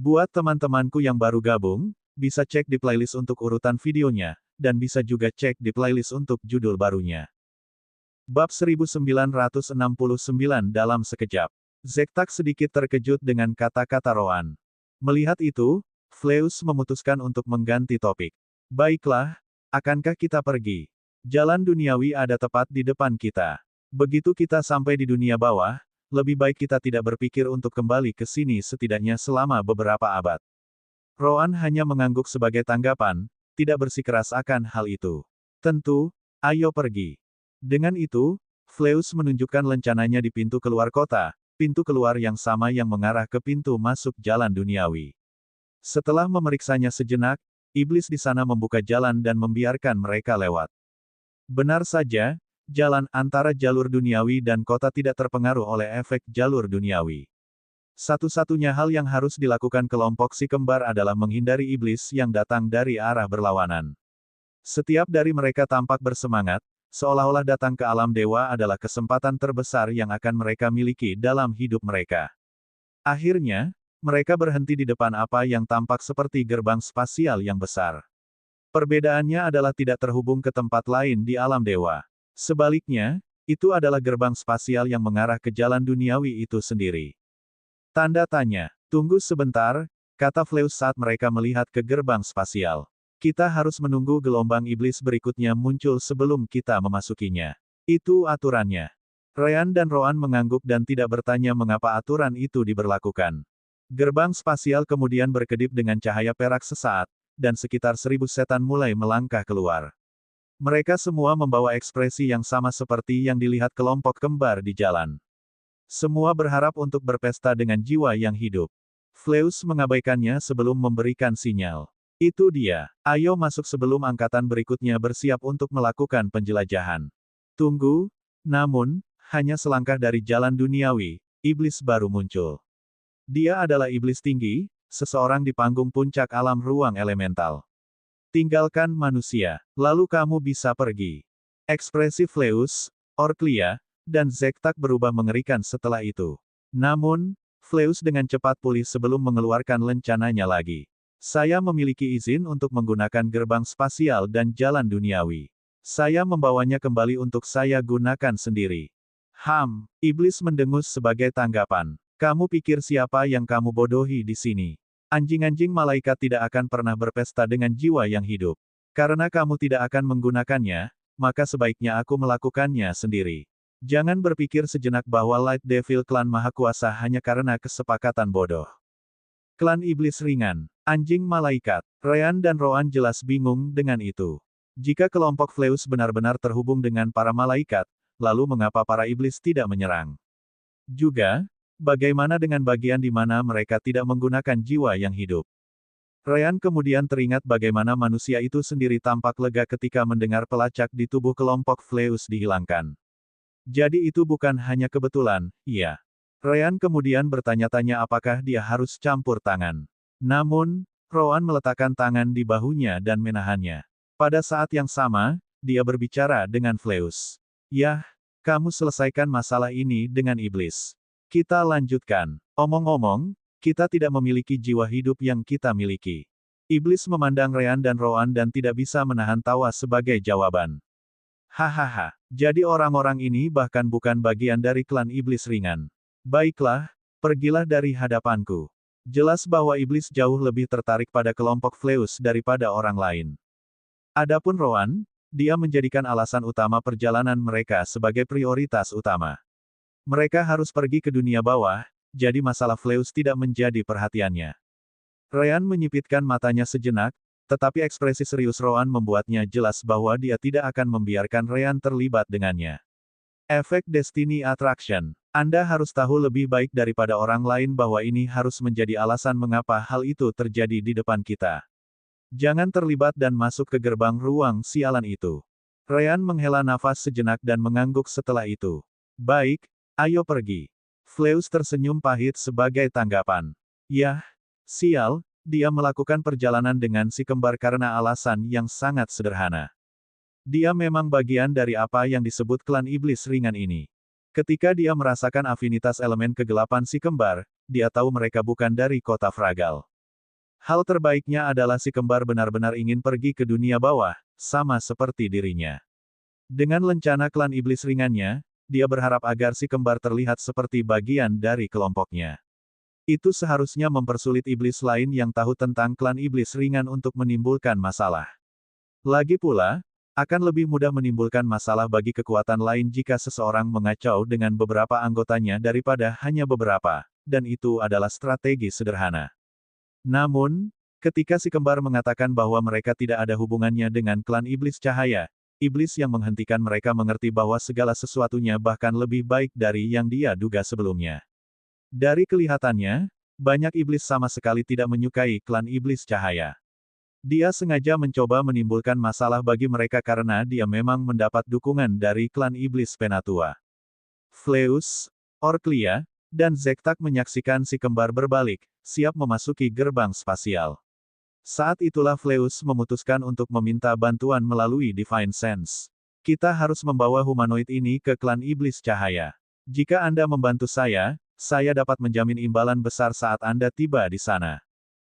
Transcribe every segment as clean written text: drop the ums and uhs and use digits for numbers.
Buat teman-temanku yang baru gabung, bisa cek di playlist untuk urutan videonya, dan bisa juga cek di playlist untuk judul barunya. Bab 1969 dalam sekejap. Zektak sedikit terkejut dengan kata-kata Roan. Melihat itu, Fleus memutuskan untuk mengganti topik. Baiklah, akankah kita pergi? Jalan duniawi ada tepat di depan kita. Begitu kita sampai di dunia bawah, lebih baik kita tidak berpikir untuk kembali ke sini setidaknya selama beberapa abad. Roan hanya mengangguk sebagai tanggapan, tidak bersikeras akan hal itu. Tentu, ayo pergi. Dengan itu, Fleus menunjukkan lencananya di pintu keluar kota, pintu keluar yang sama yang mengarah ke pintu masuk jalan duniawi. Setelah memeriksanya sejenak, iblis di sana membuka jalan dan membiarkan mereka lewat. Benar saja, jalan antara jalur duniawi dan kota tidak terpengaruh oleh efek jalur duniawi. Satu-satunya hal yang harus dilakukan kelompok si kembar adalah menghindari iblis yang datang dari arah berlawanan. Setiap dari mereka tampak bersemangat, seolah-olah datang ke alam dewa adalah kesempatan terbesar yang akan mereka miliki dalam hidup mereka. Akhirnya, mereka berhenti di depan apa yang tampak seperti gerbang spasial yang besar. Perbedaannya adalah tidak terhubung ke tempat lain di alam dewa. Sebaliknya, itu adalah gerbang spasial yang mengarah ke jalan duniawi itu sendiri. Tanda tanya. Tunggu sebentar, kata Fleus saat mereka melihat ke gerbang spasial. Kita harus menunggu gelombang iblis berikutnya muncul sebelum kita memasukinya. Itu aturannya. Ryan dan Roan mengangguk dan tidak bertanya mengapa aturan itu diberlakukan. Gerbang spasial kemudian berkedip dengan cahaya perak sesaat, dan sekitar 1000 setan mulai melangkah keluar. Mereka semua membawa ekspresi yang sama seperti yang dilihat kelompok kembar di jalan. Semua berharap untuk berpesta dengan jiwa yang hidup. Fleus mengabaikannya sebelum memberikan sinyal. Itu dia. Ayo masuk sebelum angkatan berikutnya bersiap untuk melakukan penjelajahan. Tunggu, namun, hanya selangkah dari jalan duniawi, iblis baru muncul. Dia adalah iblis tinggi, seseorang di panggung puncak alam ruang elemental. Tinggalkan manusia, lalu kamu bisa pergi. Ekspresi Fleus, Orklia, dan Zektak berubah mengerikan setelah itu. Namun, Fleus dengan cepat pulih sebelum mengeluarkan lencananya lagi. Saya memiliki izin untuk menggunakan gerbang spasial dan jalan duniawi. Saya membawanya kembali untuk saya gunakan sendiri. Iblis mendengus sebagai tanggapan. Kamu pikir siapa yang kamu bodohi di sini? Anjing-anjing malaikat tidak akan pernah berpesta dengan jiwa yang hidup. Karena kamu tidak akan menggunakannya, maka sebaiknya aku melakukannya sendiri. Jangan berpikir sejenak bahwa Light Devil klan Maha Kuasa hanya karena kesepakatan bodoh. Klan Iblis Ringan, anjing malaikat, Ryan dan Roan jelas bingung dengan itu. Jika kelompok Fleus benar-benar terhubung dengan para malaikat, lalu mengapa para iblis tidak menyerang? Juga, bagaimana dengan bagian di mana mereka tidak menggunakan jiwa yang hidup? Ryan kemudian teringat bagaimana manusia itu sendiri tampak lega ketika mendengar pelacak di tubuh kelompok Fleus dihilangkan. Jadi itu bukan hanya kebetulan, iya. Ryan kemudian bertanya-tanya apakah dia harus campur tangan. Namun, Roan meletakkan tangan di bahunya dan menahannya. Pada saat yang sama, dia berbicara dengan Fleus. Yah, kamu selesaikan masalah ini dengan iblis. Kita lanjutkan. Omong-omong, kita tidak memiliki jiwa hidup yang kita miliki. Iblis memandang Ryan dan Roan dan tidak bisa menahan tawa sebagai jawaban. Hahaha, jadi orang-orang ini bahkan bukan bagian dari klan iblis ringan. Baiklah, pergilah dari hadapanku. Jelas bahwa iblis jauh lebih tertarik pada kelompok Fleus daripada orang lain. Adapun Roan, dia menjadikan alasan utama perjalanan mereka sebagai prioritas utama. Mereka harus pergi ke dunia bawah, jadi masalah Fleus tidak menjadi perhatiannya. Ryan menyipitkan matanya sejenak, tetapi ekspresi serius Roan membuatnya jelas bahwa dia tidak akan membiarkan Ryan terlibat dengannya. Efek Destiny Attraction. Anda harus tahu lebih baik daripada orang lain bahwa ini harus menjadi alasan mengapa hal itu terjadi di depan kita. Jangan terlibat dan masuk ke gerbang ruang sialan itu. Ryan menghela nafas sejenak dan mengangguk setelah itu. Baik, ayo pergi. Fleus tersenyum pahit sebagai tanggapan. Yah, sial, dia melakukan perjalanan dengan si kembar karena alasan yang sangat sederhana. Dia memang bagian dari apa yang disebut klan iblis ringan ini. Ketika dia merasakan afinitas elemen kegelapan si kembar, dia tahu mereka bukan dari kota Fragal. Hal terbaiknya adalah si kembar benar-benar ingin pergi ke dunia bawah, sama seperti dirinya. Dengan lencana klan iblis ringannya, dia berharap agar si kembar terlihat seperti bagian dari kelompoknya. Itu seharusnya mempersulit iblis lain yang tahu tentang klan iblis ringan untuk menimbulkan masalah. Lagi pula, akan lebih mudah menimbulkan masalah bagi kekuatan lain jika seseorang mengacau dengan beberapa anggotanya daripada hanya beberapa, dan itu adalah strategi sederhana. Namun, ketika si kembar mengatakan bahwa mereka tidak ada hubungannya dengan klan iblis cahaya, iblis yang menghentikan mereka mengerti bahwa segala sesuatunya bahkan lebih baik dari yang dia duga sebelumnya. Dari kelihatannya, banyak iblis sama sekali tidak menyukai klan iblis cahaya. Dia sengaja mencoba menimbulkan masalah bagi mereka karena dia memang mendapat dukungan dari klan iblis penatua. Fleus, Orklia, dan Zektak menyaksikan si kembar berbalik, siap memasuki gerbang spasial. Saat itulah Fleus memutuskan untuk meminta bantuan melalui Divine Sense. Kita harus membawa humanoid ini ke klan iblis cahaya. Jika Anda membantu saya dapat menjamin imbalan besar saat Anda tiba di sana.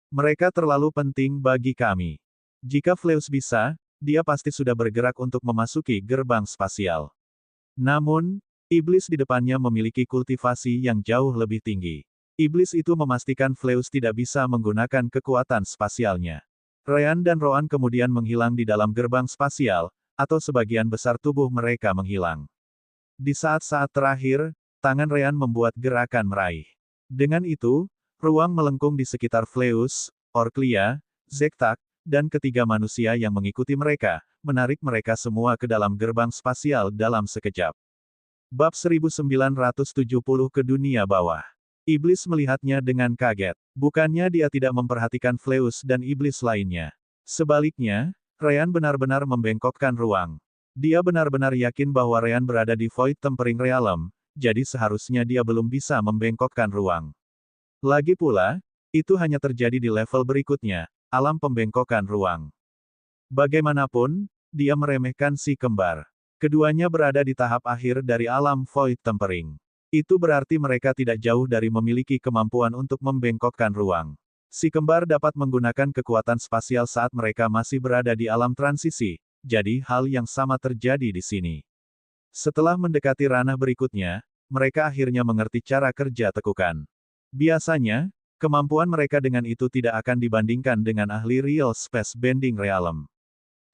Mereka terlalu penting bagi kami. Jika Fleus bisa, dia pasti sudah bergerak untuk memasuki gerbang spasial. Namun, iblis di depannya memiliki kultivasi yang jauh lebih tinggi. Iblis itu memastikan Fleus tidak bisa menggunakan kekuatan spasialnya. Ryan dan Roan kemudian menghilang di dalam gerbang spasial, atau sebagian besar tubuh mereka menghilang. Di saat-saat terakhir, tangan Ryan membuat gerakan meraih. Dengan itu, ruang melengkung di sekitar Fleus, Orklia, Zektak, dan ketiga manusia yang mengikuti mereka, menarik mereka semua ke dalam gerbang spasial dalam sekejap. Bab 1970 ke dunia bawah. Iblis melihatnya dengan kaget. Bukannya dia tidak memperhatikan Fleus dan iblis lainnya. Sebaliknya, Ryan benar-benar membengkokkan ruang. Dia benar-benar yakin bahwa Ryan berada di Void Tempering Realm, jadi seharusnya dia belum bisa membengkokkan ruang. Lagi pula, itu hanya terjadi di level berikutnya, alam pembengkokan ruang. Bagaimanapun, dia meremehkan si kembar. Keduanya berada di tahap akhir dari alam Void Tempering. Itu berarti mereka tidak jauh dari memiliki kemampuan untuk membengkokkan ruang. Si kembar dapat menggunakan kekuatan spasial saat mereka masih berada di alam transisi, jadi hal yang sama terjadi di sini. Setelah mendekati ranah berikutnya, mereka akhirnya mengerti cara kerja tekukan. Biasanya, kemampuan mereka dengan itu tidak akan dibandingkan dengan ahli Real Space Bending Realm.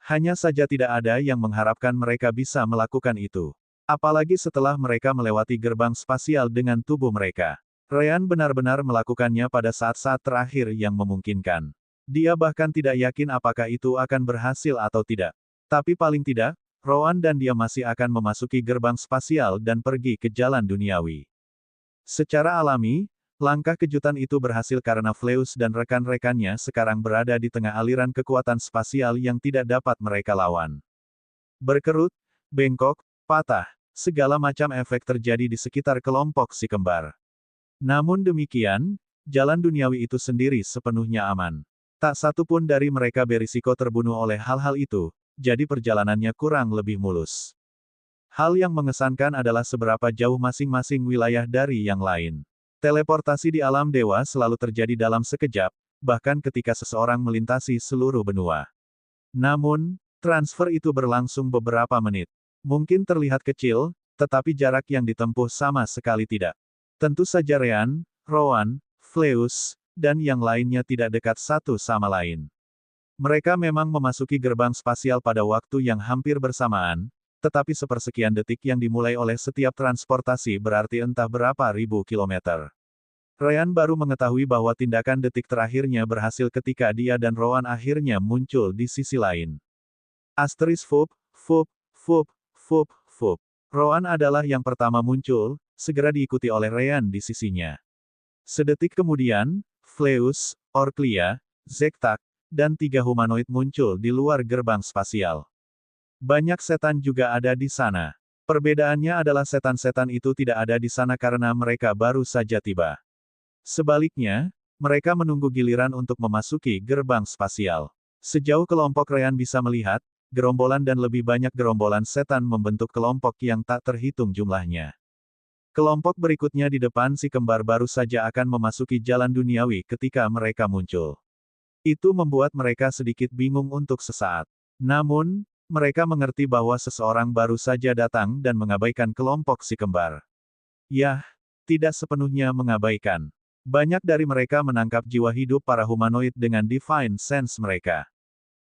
Hanya saja tidak ada yang mengharapkan mereka bisa melakukan itu. Apalagi setelah mereka melewati gerbang spasial dengan tubuh mereka. Ryan benar-benar melakukannya pada saat-saat terakhir yang memungkinkan. Dia bahkan tidak yakin apakah itu akan berhasil atau tidak. Tapi paling tidak, Roan dan dia masih akan memasuki gerbang spasial dan pergi ke jalan duniawi. Secara alami, langkah kejutan itu berhasil karena Fleus dan rekan-rekannya sekarang berada di tengah aliran kekuatan spasial yang tidak dapat mereka lawan. Berkerut, bengkok, patah, segala macam efek terjadi di sekitar kelompok si kembar. Namun demikian, jalan duniawi itu sendiri sepenuhnya aman. Tak satu pun dari mereka berisiko terbunuh oleh hal-hal itu, jadi perjalanannya kurang lebih mulus. Hal yang mengesankan adalah seberapa jauh masing-masing wilayah dari yang lain. Teleportasi di alam dewa selalu terjadi dalam sekejap, bahkan ketika seseorang melintasi seluruh benua. Namun, transfer itu berlangsung beberapa menit. Mungkin terlihat kecil, tetapi jarak yang ditempuh sama sekali tidak. Tentu saja Ryan, Roan, Fleus, dan yang lainnya tidak dekat satu sama lain. Mereka memang memasuki gerbang spasial pada waktu yang hampir bersamaan, tetapi sepersekian detik yang dimulai oleh setiap transportasi berarti entah berapa ribu kilometer. Ryan baru mengetahui bahwa tindakan detik terakhirnya berhasil ketika dia dan Roan akhirnya muncul di sisi lain. Asteris Fup, Fup, Fup, Fup, Fup. Roan adalah yang pertama muncul, segera diikuti oleh Ryan di sisinya. Sedetik kemudian, Fleus, Orklia, Zektak, dan tiga humanoid muncul di luar gerbang spasial. Banyak setan juga ada di sana. Perbedaannya adalah setan-setan itu tidak ada di sana karena mereka baru saja tiba. Sebaliknya, mereka menunggu giliran untuk memasuki gerbang spasial. Sejauh kelompok Ryan bisa melihat, gerombolan dan lebih banyak gerombolan setan membentuk kelompok yang tak terhitung jumlahnya. Kelompok berikutnya di depan si kembar baru saja akan memasuki jalan duniawi ketika mereka muncul. Itu membuat mereka sedikit bingung untuk sesaat. Namun, mereka mengerti bahwa seseorang baru saja datang dan mengabaikan kelompok si kembar. Yah, tidak sepenuhnya mengabaikan. Banyak dari mereka menangkap jiwa hidup para humanoid dengan divine sense mereka.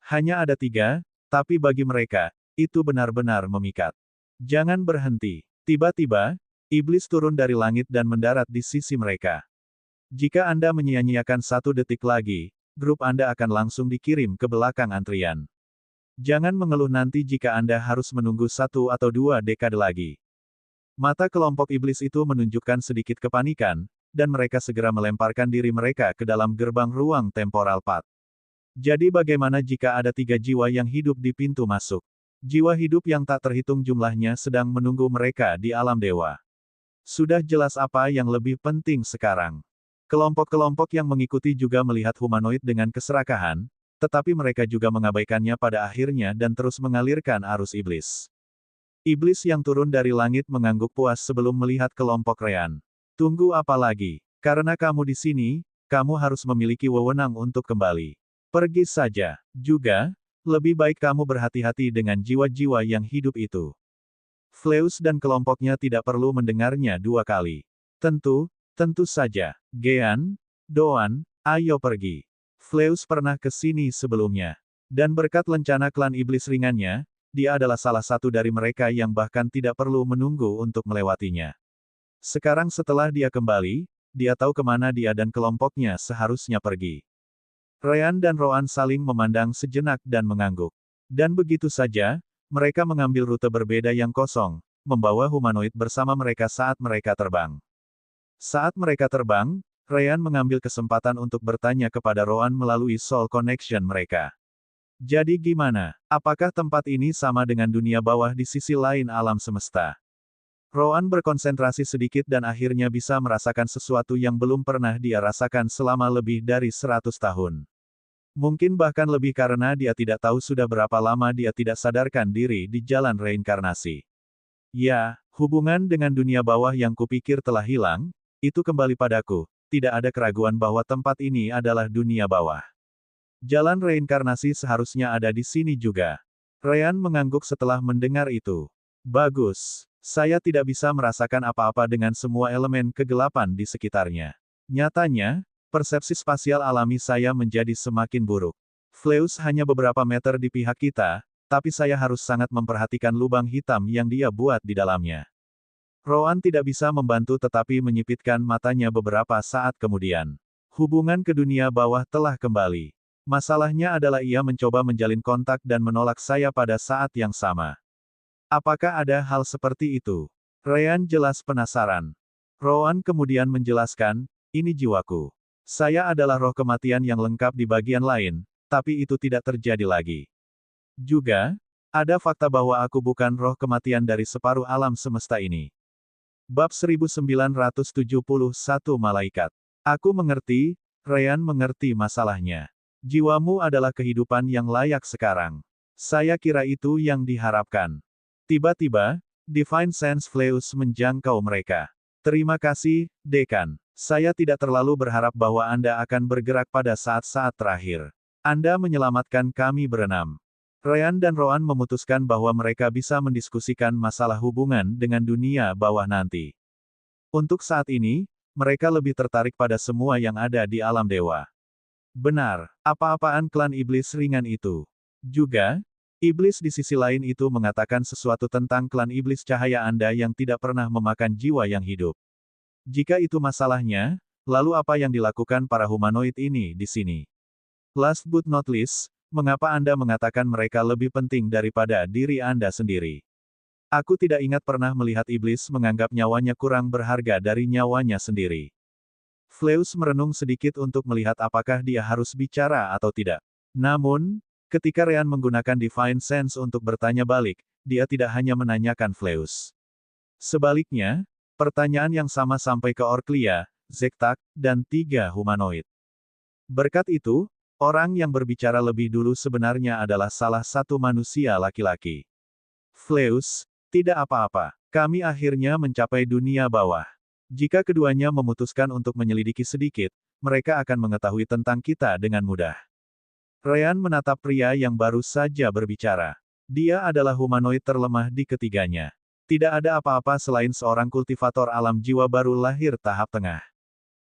Hanya ada 3, tapi bagi mereka, itu benar-benar memikat. Jangan berhenti. Tiba-tiba, iblis turun dari langit dan mendarat di sisi mereka. Jika Anda menyia-nyiakan 1 detik lagi, grup Anda akan langsung dikirim ke belakang antrian. Jangan mengeluh nanti jika Anda harus menunggu 1 atau 2 dekade lagi. Mata kelompok iblis itu menunjukkan sedikit kepanikan, dan mereka segera melemparkan diri mereka ke dalam gerbang ruang temporal path. Jadi bagaimana jika ada 3 jiwa yang hidup di pintu masuk? Jiwa hidup yang tak terhitung jumlahnya sedang menunggu mereka di alam dewa. Sudah jelas apa yang lebih penting sekarang. Kelompok-kelompok yang mengikuti juga melihat humanoid dengan keserakahan, tetapi mereka juga mengabaikannya pada akhirnya dan terus mengalirkan arus iblis. Iblis yang turun dari langit mengangguk puas sebelum melihat kelompok Rean. Tunggu apa lagi? Karena kamu di sini, kamu harus memiliki wewenang untuk kembali. Pergi saja. Juga, lebih baik kamu berhati-hati dengan jiwa-jiwa yang hidup itu. Fleus dan kelompoknya tidak perlu mendengarnya 2 kali. Tentu saja. Gean, Doan, ayo pergi. Fleus pernah ke sini sebelumnya. Dan berkat lencana klan iblis ringannya, dia adalah salah satu dari mereka yang bahkan tidak perlu menunggu untuk melewatinya. Sekarang setelah dia kembali, dia tahu kemana dia dan kelompoknya seharusnya pergi. Rean dan Roan saling memandang sejenak dan mengangguk. Dan begitu saja, mereka mengambil rute berbeda yang kosong, membawa humanoid bersama mereka saat mereka terbang. Saat mereka terbang, Rean mengambil kesempatan untuk bertanya kepada Roan melalui soul connection mereka. Jadi gimana? Apakah tempat ini sama dengan dunia bawah di sisi lain alam semesta? Roan berkonsentrasi sedikit dan akhirnya bisa merasakan sesuatu yang belum pernah dia rasakan selama lebih dari 100 tahun. Mungkin bahkan lebih karena dia tidak tahu sudah berapa lama dia tidak sadarkan diri di jalan reinkarnasi. Ya, hubungan dengan dunia bawah yang kupikir telah hilang, itu kembali padaku, tidak ada keraguan bahwa tempat ini adalah dunia bawah. Jalan reinkarnasi seharusnya ada di sini juga. Rean mengangguk setelah mendengar itu. Bagus. Saya tidak bisa merasakan apa-apa dengan semua elemen kegelapan di sekitarnya. Nyatanya, persepsi spasial alami saya menjadi semakin buruk. Fleus hanya beberapa meter di pihak kita, tapi saya harus sangat memperhatikan lubang hitam yang dia buat di dalamnya. Roan tidak bisa membantu tetapi menyipitkan matanya beberapa saat kemudian. Hubungan ke dunia bawah telah kembali. Masalahnya adalah ia mencoba menjalin kontak dan menolak saya pada saat yang sama. Apakah ada hal seperti itu? Rean jelas penasaran. Roan kemudian menjelaskan, ini jiwaku. Saya adalah roh kematian yang lengkap di bagian lain, tapi itu tidak terjadi lagi. Juga, ada fakta bahwa aku bukan roh kematian dari separuh alam semesta ini. Bab 1971 Malaikat. Aku mengerti, Rean mengerti masalahnya. Jiwamu adalah kehidupan yang layak sekarang. Saya kira itu yang diharapkan. Tiba-tiba, Divine Sense Fleus menjangkau mereka. Terima kasih, Dekan. Saya tidak terlalu berharap bahwa Anda akan bergerak pada saat-saat terakhir. Anda menyelamatkan kami berenam. Rean dan Roan memutuskan bahwa mereka bisa mendiskusikan masalah hubungan dengan dunia bawah nanti. Untuk saat ini, mereka lebih tertarik pada semua yang ada di alam dewa. Benar, apa-apaan klan iblis ringan itu. Juga, iblis di sisi lain itu mengatakan sesuatu tentang klan iblis cahaya Anda yang tidak pernah memakan jiwa yang hidup. Jika itu masalahnya, lalu apa yang dilakukan para humanoid ini di sini? Last but not least, mengapa Anda mengatakan mereka lebih penting daripada diri Anda sendiri? Aku tidak ingat pernah melihat iblis menganggap nyawanya kurang berharga dari nyawanya sendiri. Fleus merenung sedikit untuk melihat apakah dia harus bicara atau tidak. Namun, ketika Rean menggunakan Divine Sense untuk bertanya balik, dia tidak hanya menanyakan Fleus. Sebaliknya, pertanyaan yang sama sampai ke Orklia, Zektak, dan 3 humanoid. Berkat itu, orang yang berbicara lebih dulu sebenarnya adalah salah satu manusia laki-laki. Fleus, tidak apa-apa. Kami akhirnya mencapai dunia bawah. Jika keduanya memutuskan untuk menyelidiki sedikit, mereka akan mengetahui tentang kita dengan mudah. Ryan menatap pria yang baru saja berbicara. Dia adalah humanoid terlemah di ketiganya. Tidak ada apa-apa selain seorang kultivator alam jiwa baru lahir tahap tengah.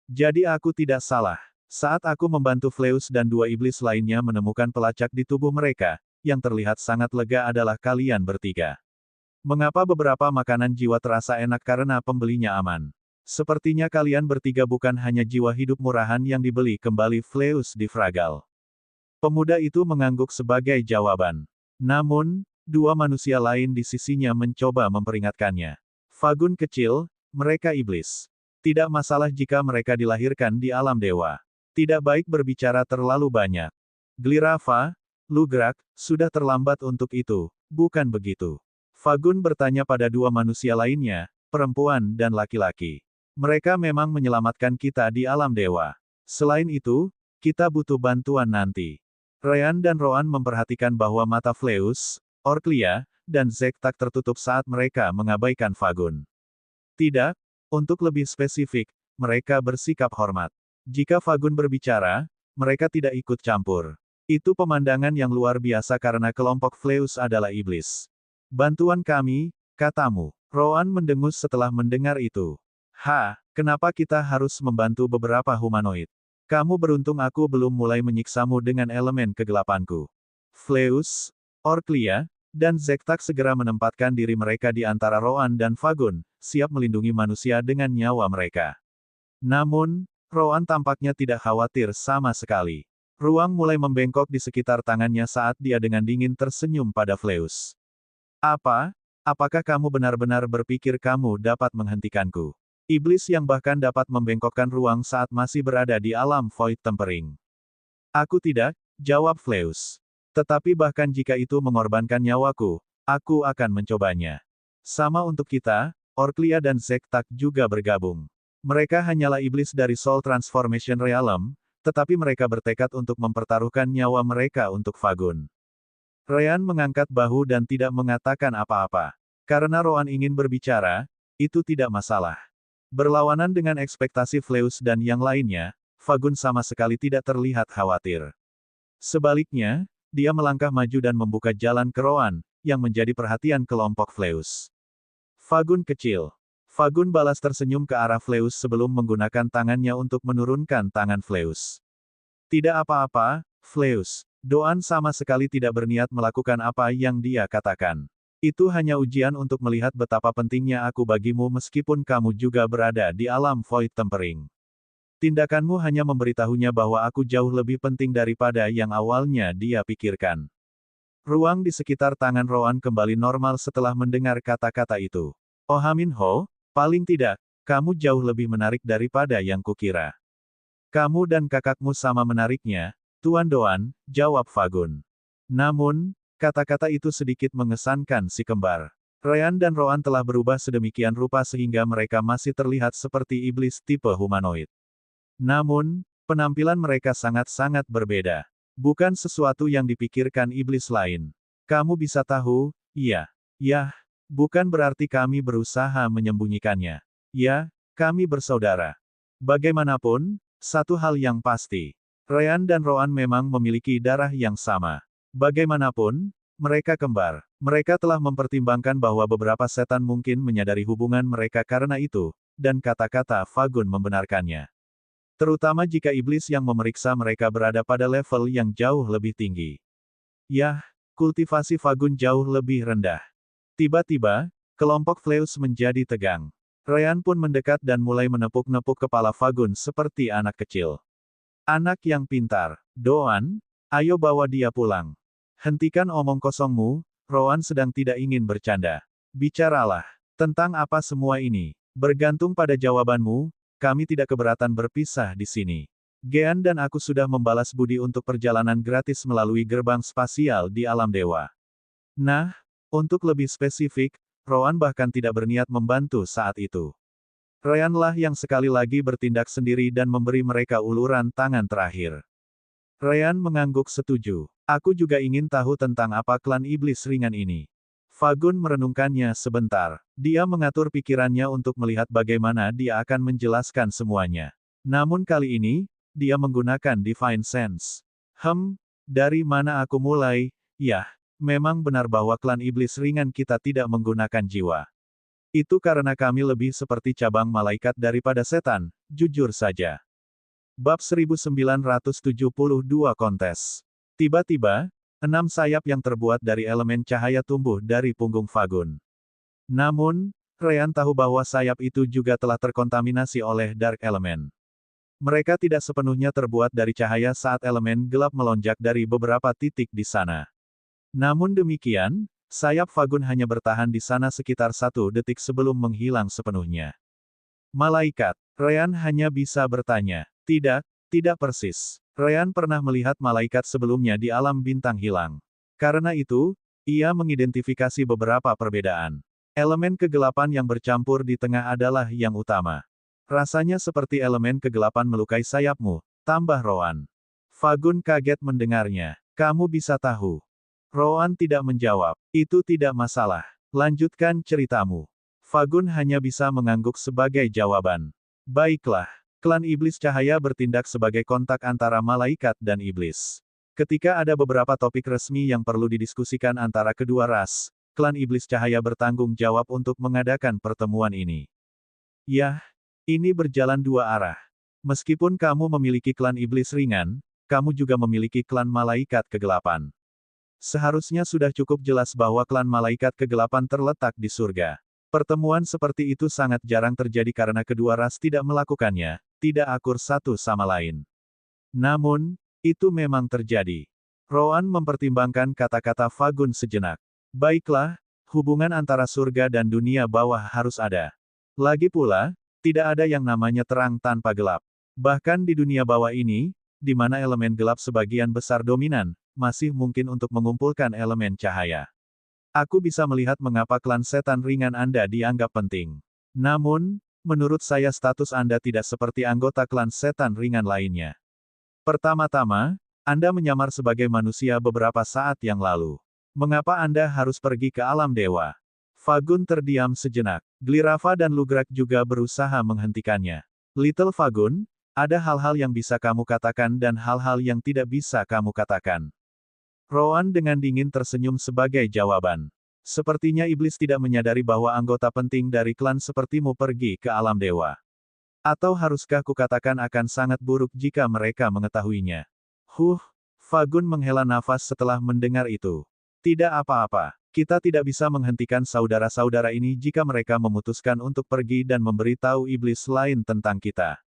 Jadi aku tidak salah. Saat aku membantu Fleus dan dua iblis lainnya menemukan pelacak di tubuh mereka, yang terlihat sangat lega adalah kalian bertiga. Mengapa beberapa makanan jiwa terasa enak karena pembelinya aman? Sepertinya kalian bertiga bukan hanya jiwa hidup murahan yang dibeli kembali Fleus di Fragal. Pemuda itu mengangguk sebagai jawaban. Namun, dua manusia lain di sisinya mencoba memperingatkannya. Fagun kecil, mereka iblis. Tidak masalah jika mereka dilahirkan di alam dewa. Tidak baik berbicara terlalu banyak. Glirafa, Lugrak, sudah terlambat untuk itu, bukan begitu? Fagun bertanya pada dua manusia lainnya, perempuan dan laki-laki. Mereka memang menyelamatkan kita di alam dewa. Selain itu, kita butuh bantuan nanti. Ryan dan Roan memperhatikan bahwa mata Fleus, Orklia, dan Zektak tertutup saat mereka mengabaikan Fagun. Tidak, untuk lebih spesifik, mereka bersikap hormat. Jika Fagun berbicara, mereka tidak ikut campur. Itu pemandangan yang luar biasa karena kelompok Fleus adalah iblis. Bantuan kami, katamu. Roan mendengus setelah mendengar itu. Kenapa kita harus membantu beberapa humanoid? Kamu beruntung aku belum mulai menyiksamu dengan elemen kegelapanku. Fleus, Orklia, dan Zektak segera menempatkan diri mereka di antara Roan dan Fagun, siap melindungi manusia dengan nyawa mereka. Namun, Roan tampaknya tidak khawatir sama sekali. Ruang mulai membengkok di sekitar tangannya saat dia dengan dingin tersenyum pada Fleus. Apakah kamu benar-benar berpikir kamu dapat menghentikanku? Iblis yang bahkan dapat membengkokkan ruang saat masih berada di alam Void Tempering. Aku tidak, jawab Fleus. Tetapi bahkan jika itu mengorbankan nyawaku, aku akan mencobanya. Sama untuk kita, Orklia dan Zektak juga bergabung. Mereka hanyalah iblis dari Soul Transformation Realm, tetapi mereka bertekad untuk mempertaruhkan nyawa mereka untuk Fagun. Ryan mengangkat bahu dan tidak mengatakan apa-apa. Karena Roan ingin berbicara, itu tidak masalah. Berlawanan dengan ekspektasi Fleus dan yang lainnya, Fagun sama sekali tidak terlihat khawatir. Sebaliknya, dia melangkah maju dan membuka jalan ke Roan, yang menjadi perhatian kelompok Fleus. Fagun kecil. Fagun balas tersenyum ke arah Fleus sebelum menggunakan tangannya untuk menurunkan tangan Fleus. Tidak apa-apa, Fleus. Doan sama sekali tidak berniat melakukan apa yang dia katakan. Itu hanya ujian untuk melihat betapa pentingnya aku bagimu meskipun kamu juga berada di alam Void Tempering. Tindakanmu hanya memberitahunya bahwa aku jauh lebih penting daripada yang awalnya dia pikirkan. Ruang di sekitar tangan Roan kembali normal setelah mendengar kata-kata itu. Minho, paling tidak, kamu jauh lebih menarik daripada yang kukira. Kamu dan kakakmu sama menariknya, Tuan Doan, jawab Fagun. Namun, kata-kata itu sedikit mengesankan si kembar. Ryan dan Roan telah berubah sedemikian rupa sehingga mereka masih terlihat seperti iblis tipe humanoid. Namun, penampilan mereka sangat-sangat berbeda. Bukan sesuatu yang dipikirkan iblis lain. Kamu bisa tahu, bukan berarti kami berusaha menyembunyikannya. Ya, kami bersaudara. Bagaimanapun, satu hal yang pasti. Ryan dan Roan memang memiliki darah yang sama. Bagaimanapun, mereka kembar. Mereka telah mempertimbangkan bahwa beberapa setan mungkin menyadari hubungan mereka karena itu, dan kata-kata Fagun membenarkannya. Terutama jika iblis yang memeriksa mereka berada pada level yang jauh lebih tinggi. Kultivasi Fagun jauh lebih rendah. Tiba-tiba, kelompok Fleus menjadi tegang. Ryan pun mendekat dan mulai menepuk-nepuk kepala Fagun seperti anak kecil. Anak yang pintar, Doan, ayo bawa dia pulang. Hentikan omong kosongmu, Roan sedang tidak ingin bercanda. Bicaralah. Tentang apa semua ini? Bergantung pada jawabanmu, kami tidak keberatan berpisah di sini. Gean dan aku sudah membalas budi untuk perjalanan gratis melalui gerbang spasial di alam dewa. Nah, untuk lebih spesifik, Roan bahkan tidak berniat membantu saat itu. Ryanlah yang sekali lagi bertindak sendiri dan memberi mereka uluran tangan terakhir. Ryan mengangguk setuju. Aku juga ingin tahu tentang apa klan iblis ringan ini. Fagun merenungkannya sebentar. Dia mengatur pikirannya untuk melihat bagaimana dia akan menjelaskan semuanya. Namun kali ini, dia menggunakan Divine Sense. Dari mana aku mulai? Yah, memang benar bahwa klan iblis ringan kita tidak menggunakan jiwa. Itu karena kami lebih seperti cabang malaikat daripada setan, jujur saja. Bab 1972 Kontes. Tiba-tiba, 6 sayap yang terbuat dari elemen cahaya tumbuh dari punggung Fagun. Namun, Ryan tahu bahwa sayap itu juga telah terkontaminasi oleh Dark Element. Mereka tidak sepenuhnya terbuat dari cahaya saat elemen gelap melonjak dari beberapa titik di sana. Namun demikian, sayap Fagun hanya bertahan di sana sekitar 1 detik sebelum menghilang sepenuhnya. Malaikat, Ryan hanya bisa bertanya. Tidak, tidak persis. Ryan pernah melihat malaikat sebelumnya di alam bintang hilang. Karena itu, ia mengidentifikasi beberapa perbedaan. Elemen kegelapan yang bercampur di tengah adalah yang utama. Rasanya seperti elemen kegelapan melukai sayapmu, tambah Rowan. Fagun kaget mendengarnya. Kamu bisa tahu. Rowan tidak menjawab. Itu tidak masalah. Lanjutkan ceritamu. Fagun hanya bisa mengangguk sebagai jawaban. Baiklah. Klan Iblis Cahaya bertindak sebagai kontak antara malaikat dan iblis. Ketika ada beberapa topik resmi yang perlu didiskusikan antara kedua ras, Klan Iblis Cahaya bertanggung jawab untuk mengadakan pertemuan ini. Yah, ini berjalan dua arah. Meskipun kamu memiliki klan iblis ringan, kamu juga memiliki klan malaikat kegelapan. Seharusnya sudah cukup jelas bahwa klan malaikat kegelapan terletak di surga. Pertemuan seperti itu sangat jarang terjadi karena kedua ras tidak melakukannya, tidak akur satu sama lain. Namun, itu memang terjadi. Rowan mempertimbangkan kata-kata Fagun sejenak. Baiklah, hubungan antara surga dan dunia bawah harus ada. Lagi pula, tidak ada yang namanya terang tanpa gelap. Bahkan di dunia bawah ini, di mana elemen gelap sebagian besar dominan, masih mungkin untuk mengumpulkan elemen cahaya. Aku bisa melihat mengapa klan setan ringan Anda dianggap penting. Namun, menurut saya status Anda tidak seperti anggota klan setan ringan lainnya. Pertama-tama, Anda menyamar sebagai manusia beberapa saat yang lalu. Mengapa Anda harus pergi ke alam dewa? Fagun terdiam sejenak. Glirafa dan Lugrak juga berusaha menghentikannya. Little Fagun, ada hal-hal yang bisa kamu katakan dan hal-hal yang tidak bisa kamu katakan. Rowan dengan dingin tersenyum sebagai jawaban. Sepertinya iblis tidak menyadari bahwa anggota penting dari klan sepertimu pergi ke alam dewa. Atau haruskah kukatakan akan sangat buruk jika mereka mengetahuinya? Fagun menghela nafas setelah mendengar itu. Tidak apa-apa. Kita tidak bisa menghentikan saudara-saudara ini jika mereka memutuskan untuk pergi dan memberitahu iblis lain tentang kita.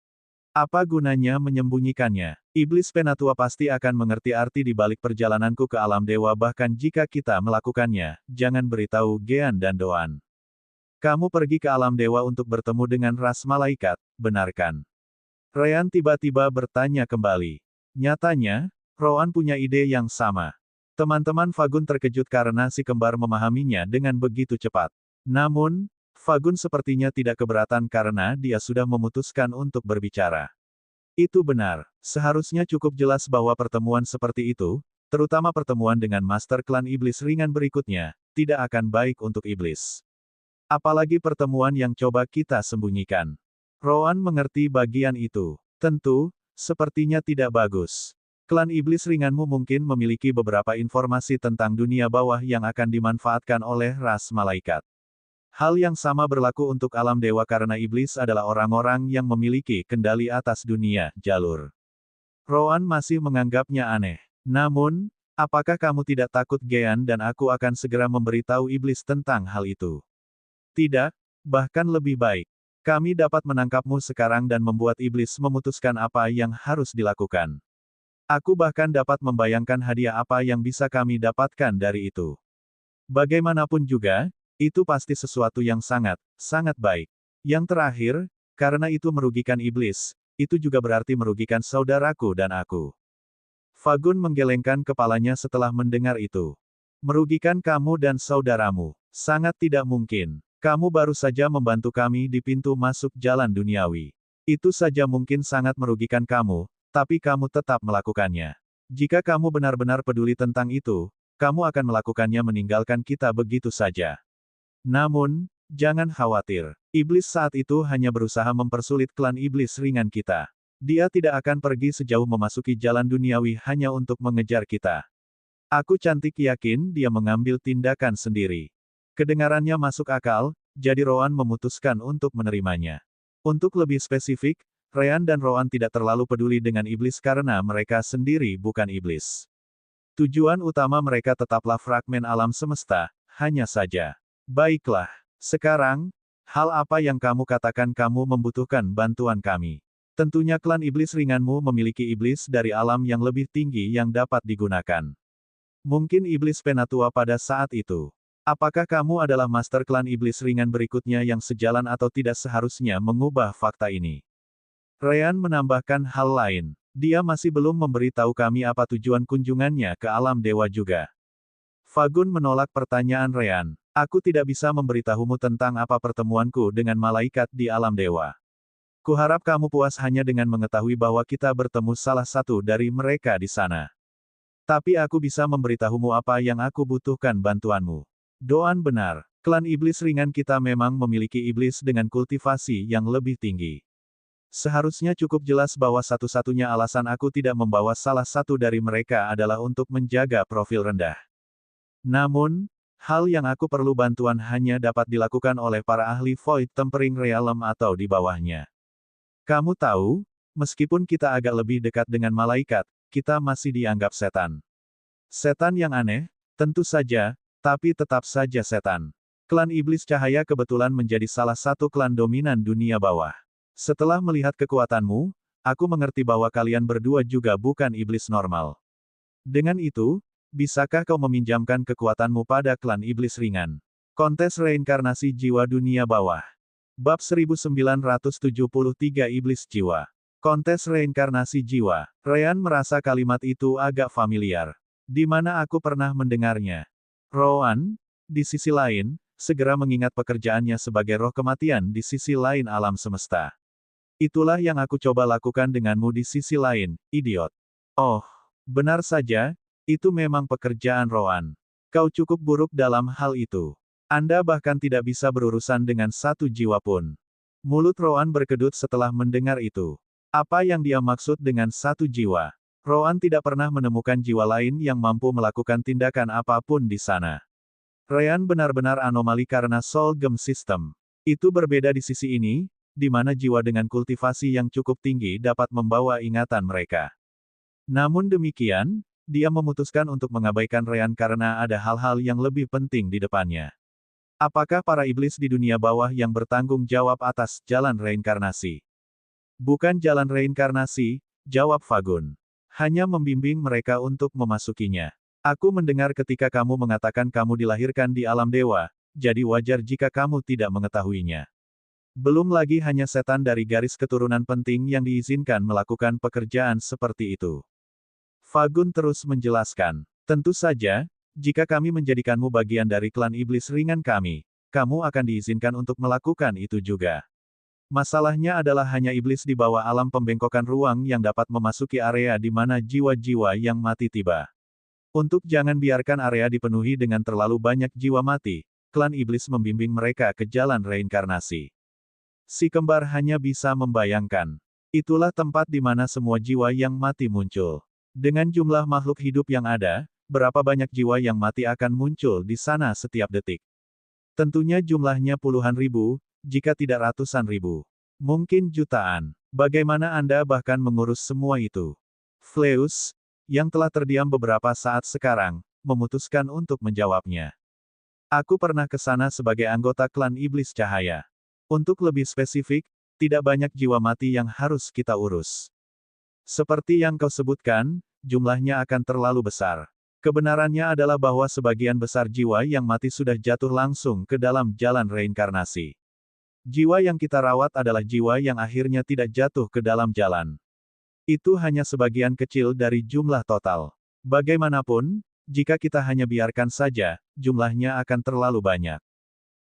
Apa gunanya menyembunyikannya? Iblis Penatua pasti akan mengerti arti di balik perjalananku ke alam dewa bahkan jika kita melakukannya, jangan beritahu Gean dan Doan. Kamu pergi ke alam dewa untuk bertemu dengan ras malaikat, benarkan? Ryan tiba-tiba bertanya kembali. Nyatanya, Rowan punya ide yang sama. Teman-teman Fagun terkejut karena si kembar memahaminya dengan begitu cepat. Namun, Fagun sepertinya tidak keberatan karena dia sudah memutuskan untuk berbicara. Itu benar. Seharusnya cukup jelas bahwa pertemuan seperti itu, terutama pertemuan dengan Master Klan Iblis ringan berikutnya, tidak akan baik untuk iblis. Apalagi pertemuan yang coba kita sembunyikan. Rowan mengerti bagian itu. Tentu, sepertinya tidak bagus. Klan iblis ringanmu mungkin memiliki beberapa informasi tentang dunia bawah yang akan dimanfaatkan oleh ras malaikat. Hal yang sama berlaku untuk alam dewa karena iblis adalah orang-orang yang memiliki kendali atas dunia, jalur. Rowan masih menganggapnya aneh. Namun, apakah kamu tidak takut Gean dan aku akan segera memberitahu iblis tentang hal itu? Tidak, bahkan lebih baik. Kami dapat menangkapmu sekarang dan membuat iblis memutuskan apa yang harus dilakukan. Aku bahkan dapat membayangkan hadiah apa yang bisa kami dapatkan dari itu. Bagaimanapun juga, itu pasti sesuatu yang sangat, sangat baik. Yang terakhir, karena itu merugikan iblis, itu juga berarti merugikan saudaraku dan aku. Fagun menggelengkan kepalanya setelah mendengar itu. Merugikan kamu dan saudaramu. Sangat tidak mungkin. Kamu baru saja membantu kami di pintu masuk jalan duniawi. Itu saja mungkin sangat merugikan kamu, tapi kamu tetap melakukannya. Jika kamu benar-benar peduli tentang itu, kamu akan melakukannya meninggalkan kita begitu saja. Namun, jangan khawatir. Iblis saat itu hanya berusaha mempersulit klan iblis ringan kita. Dia tidak akan pergi sejauh memasuki jalan duniawi hanya untuk mengejar kita. Aku cantik yakin dia mengambil tindakan sendiri. Kedengarannya masuk akal, jadi Rowan memutuskan untuk menerimanya. Untuk lebih spesifik, Ryan dan Rowan tidak terlalu peduli dengan iblis karena mereka sendiri bukan iblis. Tujuan utama mereka tetaplah fragmen alam semesta, hanya saja. Baiklah, sekarang, hal apa yang kamu katakan kamu membutuhkan bantuan kami? Tentunya klan iblis ringanmu memiliki iblis dari alam yang lebih tinggi yang dapat digunakan. Mungkin iblis penatua pada saat itu. Apakah kamu adalah master klan iblis ringan berikutnya yang sejalan atau tidak seharusnya mengubah fakta ini? Ryan menambahkan hal lain. Dia masih belum memberitahu kami apa tujuan kunjungannya ke alam dewa juga. Fagun menolak pertanyaan Ryan. Aku tidak bisa memberitahumu tentang apa pertemuanku dengan malaikat di alam dewa. Kuharap kamu puas hanya dengan mengetahui bahwa kita bertemu salah satu dari mereka di sana. Tapi aku bisa memberitahumu apa yang aku butuhkan bantuanmu. Doan benar, klan iblis ringan kita memang memiliki iblis dengan kultivasi yang lebih tinggi. Seharusnya cukup jelas bahwa satu-satunya alasan aku tidak membawa salah satu dari mereka adalah untuk menjaga profil rendah. Namun, hal yang aku perlu bantuan hanya dapat dilakukan oleh para ahli Void Tempering Realm atau di bawahnya. Kamu tahu, meskipun kita agak lebih dekat dengan malaikat, kita masih dianggap setan. Setan yang aneh, tentu saja, tapi tetap saja setan. Klan Iblis Cahaya kebetulan menjadi salah satu klan dominan dunia bawah. Setelah melihat kekuatanmu, aku mengerti bahwa kalian berdua juga bukan iblis normal. Dengan itu, bisakah kau meminjamkan kekuatanmu pada klan iblis ringan? Kontes reinkarnasi jiwa dunia bawah. Bab 1973 Iblis Jiwa. Kontes reinkarnasi jiwa. Ryan merasa kalimat itu agak familiar. Di mana aku pernah mendengarnya? Rowan, di sisi lain, segera mengingat pekerjaannya sebagai roh kematian di sisi lain alam semesta. Itulah yang aku coba lakukan denganmu di sisi lain, idiot. Oh, benar saja, itu memang pekerjaan Rowan. Kau cukup buruk dalam hal itu. Anda bahkan tidak bisa berurusan dengan satu jiwa pun. Mulut Rowan berkedut setelah mendengar itu. Apa yang dia maksud dengan satu jiwa? Rowan tidak pernah menemukan jiwa lain yang mampu melakukan tindakan apapun di sana. Ryan benar-benar anomali karena Soul Gem System. Itu berbeda di sisi ini, di mana jiwa dengan kultivasi yang cukup tinggi dapat membawa ingatan mereka. Namun demikian, dia memutuskan untuk mengabaikan Ryan karena ada hal-hal yang lebih penting di depannya. Apakah para iblis di dunia bawah yang bertanggung jawab atas jalan reinkarnasi? Bukan jalan reinkarnasi, jawab Fagun. Hanya membimbing mereka untuk memasukinya. Aku mendengar ketika kamu mengatakan kamu dilahirkan di alam dewa, jadi wajar jika kamu tidak mengetahuinya. Belum lagi hanya setan dari garis keturunan penting yang diizinkan melakukan pekerjaan seperti itu. Fagun terus menjelaskan. Tentu saja, jika kami menjadikanmu bagian dari klan iblis ringan kami, kamu akan diizinkan untuk melakukan itu juga. Masalahnya adalah hanya iblis di bawah alam pembengkokan ruang yang dapat memasuki area di mana jiwa-jiwa yang mati tiba. Untuk jangan biarkan area dipenuhi dengan terlalu banyak jiwa mati, klan iblis membimbing mereka ke jalan reinkarnasi. Si kembar hanya bisa membayangkan. Itulah tempat di mana semua jiwa yang mati muncul. Dengan jumlah makhluk hidup yang ada, berapa banyak jiwa yang mati akan muncul di sana setiap detik? Tentunya jumlahnya puluhan ribu, jika tidak ratusan ribu. Mungkin jutaan. Bagaimana Anda bahkan mengurus semua itu? Fleus, yang telah terdiam beberapa saat sekarang, memutuskan untuk menjawabnya. Aku pernah ke sana sebagai anggota klan Iblis Cahaya. Untuk lebih spesifik, tidak banyak jiwa mati yang harus kita urus. Seperti yang kau sebutkan, jumlahnya akan terlalu besar. Kebenarannya adalah bahwa sebagian besar jiwa yang mati sudah jatuh langsung ke dalam jalan reinkarnasi. Jiwa yang kita rawat adalah jiwa yang akhirnya tidak jatuh ke dalam jalan. Itu hanya sebagian kecil dari jumlah total. Bagaimanapun, jika kita hanya biarkan saja, jumlahnya akan terlalu banyak.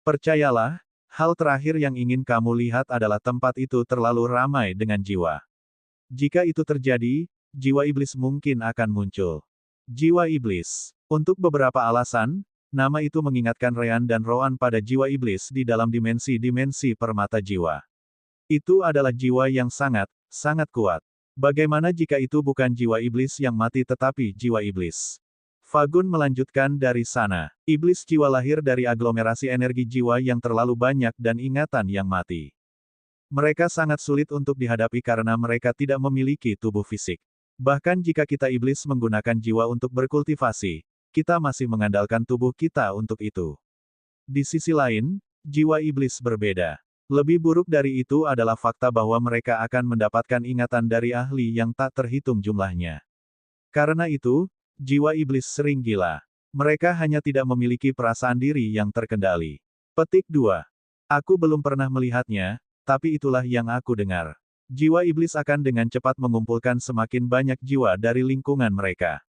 Percayalah, hal terakhir yang ingin kamu lihat adalah tempat itu terlalu ramai dengan jiwa. Jika itu terjadi, jiwa iblis mungkin akan muncul. Jiwa iblis. Untuk beberapa alasan, nama itu mengingatkan Ryan dan Rowan pada jiwa iblis di dalam dimensi-dimensi permata jiwa. Itu adalah jiwa yang sangat, sangat kuat. Bagaimana jika itu bukan jiwa iblis yang mati tetapi jiwa iblis? Fagun melanjutkan dari sana. Iblis jiwa lahir dari aglomerasi energi jiwa yang terlalu banyak dan ingatan yang mati. Mereka sangat sulit untuk dihadapi karena mereka tidak memiliki tubuh fisik. Bahkan jika kita iblis menggunakan jiwa untuk berkultivasi, kita masih mengandalkan tubuh kita untuk itu. Di sisi lain, jiwa iblis berbeda. Lebih buruk dari itu adalah fakta bahwa mereka akan mendapatkan ingatan dari ahli yang tak terhitung jumlahnya. Karena itu, jiwa iblis sering gila. Mereka hanya tidak memiliki perasaan diri yang terkendali. Petik 2. Aku belum pernah melihatnya, tapi itulah yang aku dengar. Jiwa iblis akan dengan cepat mengumpulkan semakin banyak jiwa dari lingkungan mereka.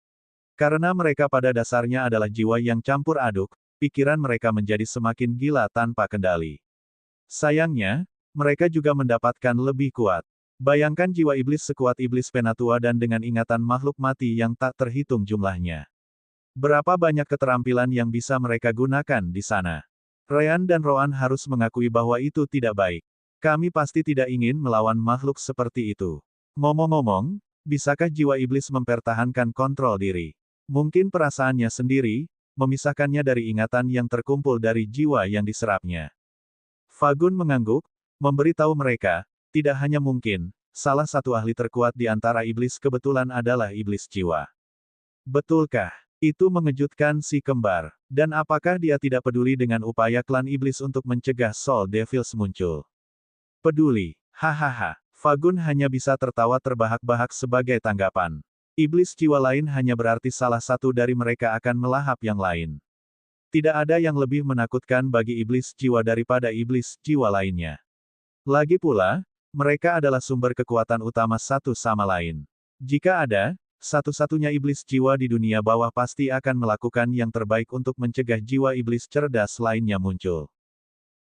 Karena mereka pada dasarnya adalah jiwa yang campur aduk, pikiran mereka menjadi semakin gila tanpa kendali. Sayangnya, mereka juga mendapatkan lebih kuat. Bayangkan jiwa iblis sekuat iblis penatua dan dengan ingatan makhluk mati yang tak terhitung jumlahnya. Berapa banyak keterampilan yang bisa mereka gunakan di sana? Ryan dan Roan harus mengakui bahwa itu tidak baik. Kami pasti tidak ingin melawan makhluk seperti itu. Ngomong-ngomong, bisakah jiwa iblis mempertahankan kontrol diri? Mungkin perasaannya sendiri, memisahkannya dari ingatan yang terkumpul dari jiwa yang diserapnya. Fagun mengangguk, memberitahu mereka, tidak hanya mungkin, salah satu ahli terkuat di antara iblis kebetulan adalah iblis jiwa. Betulkah? Itu mengejutkan si kembar. Dan apakah dia tidak peduli dengan upaya klan iblis untuk mencegah Soul Devils muncul? Peduli. Hahaha. Fagun hanya bisa tertawa terbahak-bahak sebagai tanggapan. Iblis jiwa lain hanya berarti salah satu dari mereka akan melahap yang lain. Tidak ada yang lebih menakutkan bagi iblis jiwa daripada iblis jiwa lainnya. Lagi pula, mereka adalah sumber kekuatan utama satu sama lain. Jika ada, satu-satunya iblis jiwa di dunia bawah pasti akan melakukan yang terbaik untuk mencegah jiwa iblis cerdas lainnya muncul.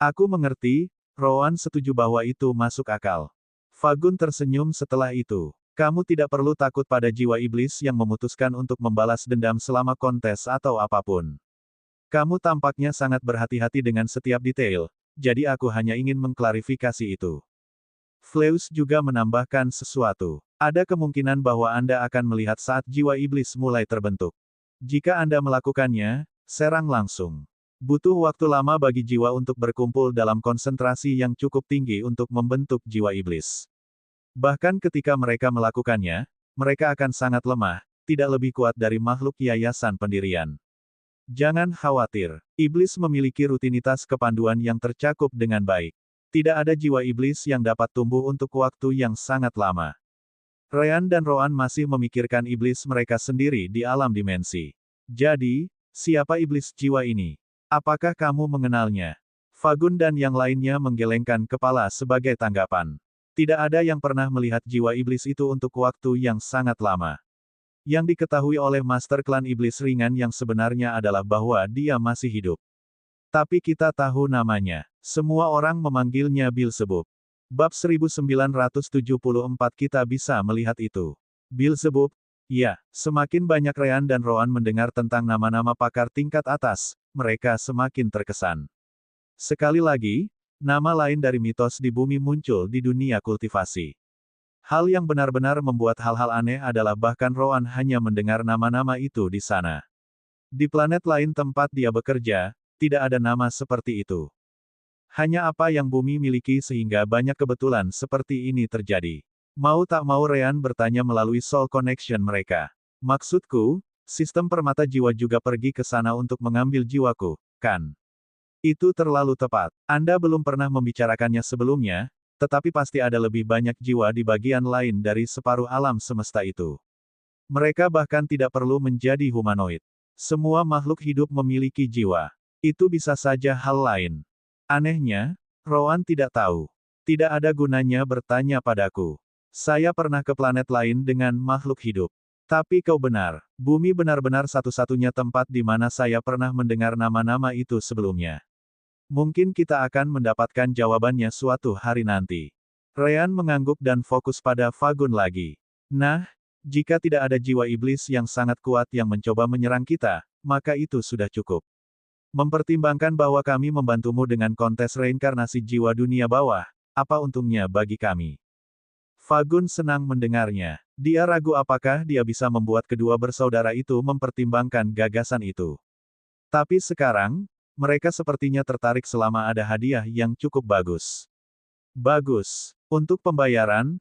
Aku mengerti, Rowan setuju bahwa itu masuk akal. Fagun tersenyum setelah itu. Kamu tidak perlu takut pada jiwa iblis yang memutuskan untuk membalas dendam selama kontes atau apapun. Kamu tampaknya sangat berhati-hati dengan setiap detail, jadi aku hanya ingin mengklarifikasi itu. Fleus juga menambahkan sesuatu. Ada kemungkinan bahwa Anda akan melihat saat jiwa iblis mulai terbentuk. Jika Anda melakukannya, serang langsung. Butuh waktu lama bagi jiwa untuk berkumpul dalam konsentrasi yang cukup tinggi untuk membentuk jiwa iblis. Bahkan ketika mereka melakukannya, mereka akan sangat lemah, tidak lebih kuat dari makhluk yayasan pendirian. Jangan khawatir, iblis memiliki rutinitas kepanduan yang tercakup dengan baik. Tidak ada jiwa iblis yang dapat tumbuh untuk waktu yang sangat lama. Ryan dan Roan masih memikirkan iblis mereka sendiri di alam dimensi. Jadi, siapa iblis jiwa ini? Apakah kamu mengenalnya? Fagun dan yang lainnya menggelengkan kepala sebagai tanggapan. Tidak ada yang pernah melihat jiwa iblis itu untuk waktu yang sangat lama. Yang diketahui oleh Master Klan Iblis Ringan yang sebenarnya adalah bahwa dia masih hidup. Tapi kita tahu namanya. Semua orang memanggilnya Beelzebub. Bab 1974 kita bisa melihat itu. Beelzebub? Ya, semakin banyak Ryan dan Roan mendengar tentang nama-nama pakar tingkat atas, mereka semakin terkesan. Sekali lagi, nama lain dari mitos di bumi muncul di dunia kultivasi. Hal yang benar-benar membuat hal-hal aneh adalah bahkan Roan hanya mendengar nama-nama itu di sana. Di planet lain tempat dia bekerja, tidak ada nama seperti itu. Hanya apa yang bumi miliki sehingga banyak kebetulan seperti ini terjadi. Mau tak mau Ryan bertanya melalui Soul Connection mereka. Maksudku, sistem permata jiwa juga pergi ke sana untuk mengambil jiwaku, kan? Itu terlalu tepat. Anda belum pernah membicarakannya sebelumnya, tetapi pasti ada lebih banyak jiwa di bagian lain dari separuh alam semesta itu. Mereka bahkan tidak perlu menjadi humanoid. Semua makhluk hidup memiliki jiwa. Itu bisa saja hal lain. Anehnya, Rowan tidak tahu. Tidak ada gunanya bertanya padaku. Saya pernah ke planet lain dengan makhluk hidup. Tapi kau benar, bumi benar-benar satu-satunya tempat di mana saya pernah mendengar nama-nama itu sebelumnya. Mungkin kita akan mendapatkan jawabannya suatu hari nanti. Ryan mengangguk dan fokus pada Fagun lagi. Nah, jika tidak ada jiwa iblis yang sangat kuat yang mencoba menyerang kita, maka itu sudah cukup. Mempertimbangkan bahwa kami membantumu dengan kontes reinkarnasi jiwa dunia bawah, apa untungnya bagi kami? Fagun senang mendengarnya. Dia ragu apakah dia bisa membuat kedua bersaudara itu mempertimbangkan gagasan itu. Tapi sekarang, mereka sepertinya tertarik selama ada hadiah yang cukup bagus. Bagus. Untuk pembayaran,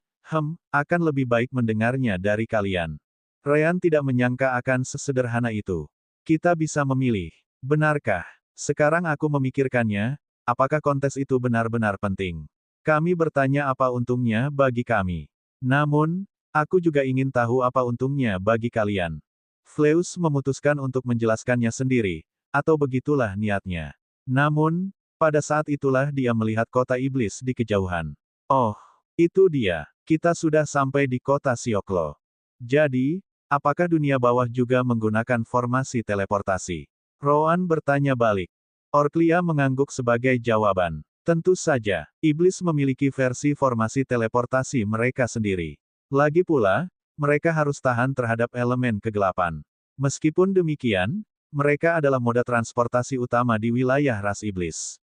akan lebih baik mendengarnya dari kalian. Ryan tidak menyangka akan sesederhana itu. Kita bisa memilih. Benarkah? Sekarang aku memikirkannya, apakah kontes itu benar-benar penting? Kami bertanya apa untungnya bagi kami. Namun, aku juga ingin tahu apa untungnya bagi kalian. Fleus memutuskan untuk menjelaskannya sendiri, atau begitulah niatnya. Namun, pada saat itulah dia melihat kota iblis di kejauhan. Oh, itu dia. Kita sudah sampai di kota Sioklo. Jadi, apakah dunia bawah juga menggunakan formasi teleportasi? Rowan bertanya balik. Orklia mengangguk sebagai jawaban. Tentu saja, iblis memiliki versi formasi teleportasi mereka sendiri. Lagi pula, mereka harus tahan terhadap elemen kegelapan. Meskipun demikian, mereka adalah moda transportasi utama di wilayah ras iblis.